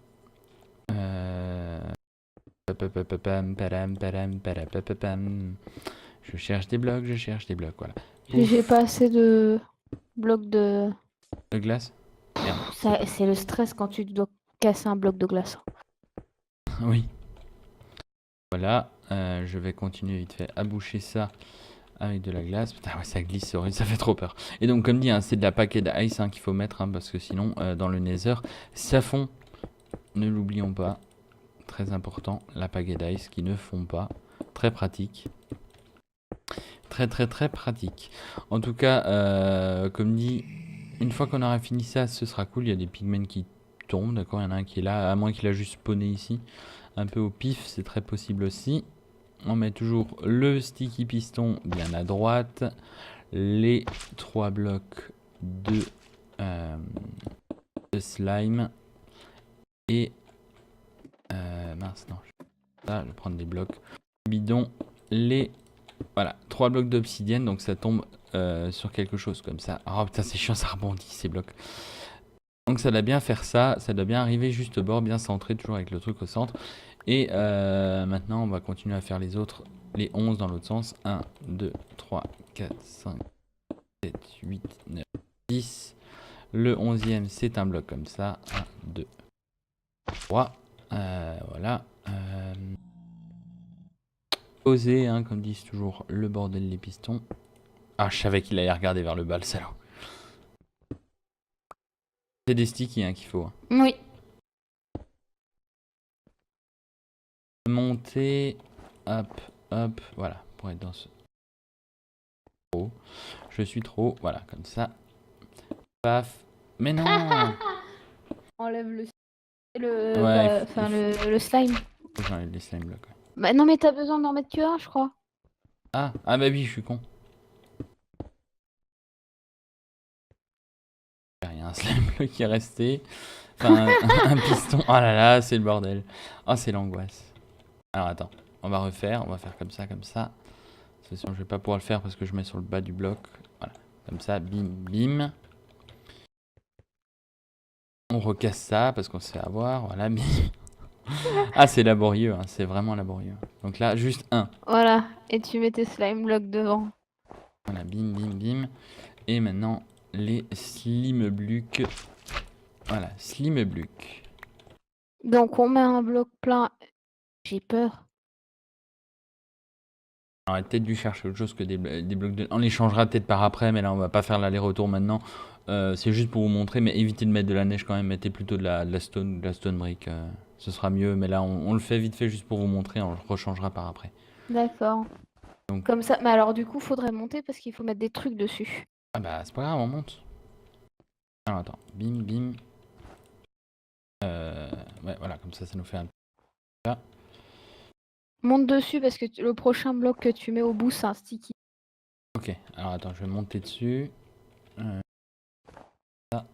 Papapapam, param, param, parapapapam. Je cherche des blocs, voilà. J'ai Ouf, pas assez de blocs de. de glace. Merde, c'est pas... C'est le stress quand tu dois casser un bloc de glace. Oui. Voilà, je vais continuer vite fait à boucher ça avec de la glace. Putain, ouais, ça glisse, c'est horrible, ça fait trop peur. Et donc, comme dit, hein, c'est de la paquet d'ice qu'il faut mettre, hein, parce que sinon, dans le Nether, ça fond. Ne l'oublions pas. Très important, la paquet d'ice qui ne fond pas. Très pratique. Très, très, très pratique. En tout cas, comme dit, une fois qu'on aura fini ça, ce sera cool. Il y a des pigments qui tombent, d'accord? Il y en a un qui est là, à moins qu'il a juste spawné ici. Un peu au pif, c'est très possible aussi. On met toujours le sticky piston bien à droite. Les 3 blocs euh, de slime. Et... mince, non. Ça, je vais prendre des blocs. Bidon. Les... Voilà, 3 blocs d'obsidienne. Donc ça tombe sur quelque chose comme ça. Oh putain, c'est chiant, ça rebondit ces blocs. Donc ça doit bien faire ça. Ça doit bien arriver juste au bord, bien centré, toujours avec le truc au centre. Et maintenant, on va continuer à faire les autres, les 11 dans l'autre sens. 1, 2, 3, 4, 5, 7, 8, 9, 10. Le 11e, c'est un bloc comme ça. 1, 2, 3. Voilà. Poser, hein, comme disent toujours, le bordel des pistons. Ah, je savais qu'il allait regarder vers le bas, le salaud. C'est des stickies hein, qu'il faut. Hein. Oui. Monter, hop, hop, voilà, pour être dans ce... Oh, je suis trop, voilà, comme ça. Paf. Mais non. Enlève le Ouais, le slime. faut que j'enlève les slime blocs. Ouais. Bah non mais t'as besoin d'en mettre que un, je crois. Ah, ah bah oui, je suis con. Il y a un slime block qui est resté. Enfin, un piston. Oh là là, c'est le bordel. Oh, c'est l'angoisse. Alors attends, on va refaire, on va faire comme ça, comme ça. De toute façon, je vais pas pouvoir le faire parce que je mets sur le bas du bloc. Voilà, comme ça, bim, bim. On recasse ça parce qu'on se fait avoir. Voilà, bim. Ah, c'est laborieux, hein, c'est vraiment laborieux. Donc là, juste un. Voilà. Et tu mets tes slime blocks devant. Voilà, bim, bim, bim. Et maintenant, les slimeblucs. Voilà, slimeblucs. Donc on met un bloc plein. J'ai peur. On aurait peut-être dû chercher autre chose que des blocs de... On les changera peut-être par après, mais là, on va pas faire l'aller-retour maintenant. C'est juste pour vous montrer, mais évitez de mettre de la neige quand même. Mettez plutôt de la stone ou de la stone brick. Ce sera mieux, mais là, on le fait vite fait juste pour vous montrer. On le rechangera par après. D'accord. Donc... Comme ça. Mais alors du coup, faudrait monter parce qu'il faut mettre des trucs dessus. Ah bah, c'est pas grave, on monte. Alors, attends. Bim, bim. Ouais, voilà, comme ça nous fait un... Là. Monte dessus parce que le prochain bloc que tu mets au bout, c'est un sticky. Ok, alors attends, je vais monter dessus. Ça.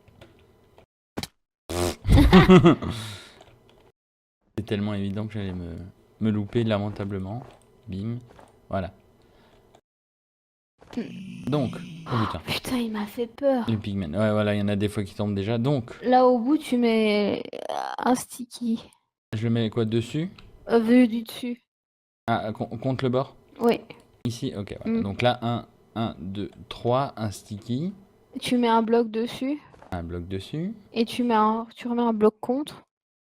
C'est tellement évident que j'allais me louper lamentablement. Bim. Voilà. Donc, oh putain. Putain, il m'a fait peur. Les pigments. Ouais, voilà, il y en a des fois qui tombent déjà. Donc, Là au bout, tu mets un sticky. je le mets quoi dessus? Vu du dessus. Ah, contre le bord? Oui. Ici, ok, voilà. Donc là, 1, 2, 3, un sticky. Tu mets un bloc dessus. Un bloc dessus. Et tu remets un bloc contre.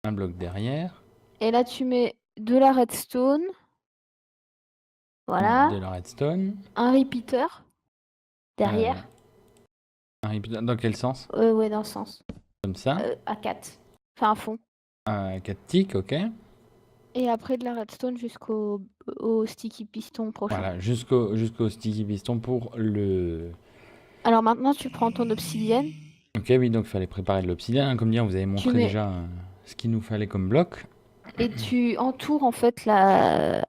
Un bloc derrière. Et là, tu mets de la redstone. Voilà. De la redstone. Un repeater. Derrière. Un repeater, dans quel sens? Ouais, dans le sens. Comme ça. À 4. Enfin, à fond. 4 ticks, ok. Et après de la redstone jusqu'au sticky piston prochain. Voilà, jusqu'au sticky piston pour le... Alors maintenant, tu prends ton obsidienne. Ok, oui, donc il fallait préparer de l'obsidienne. Hein, comme dit, vous avez montré déjà ce qu'il nous fallait comme bloc. Et tu entoures en fait la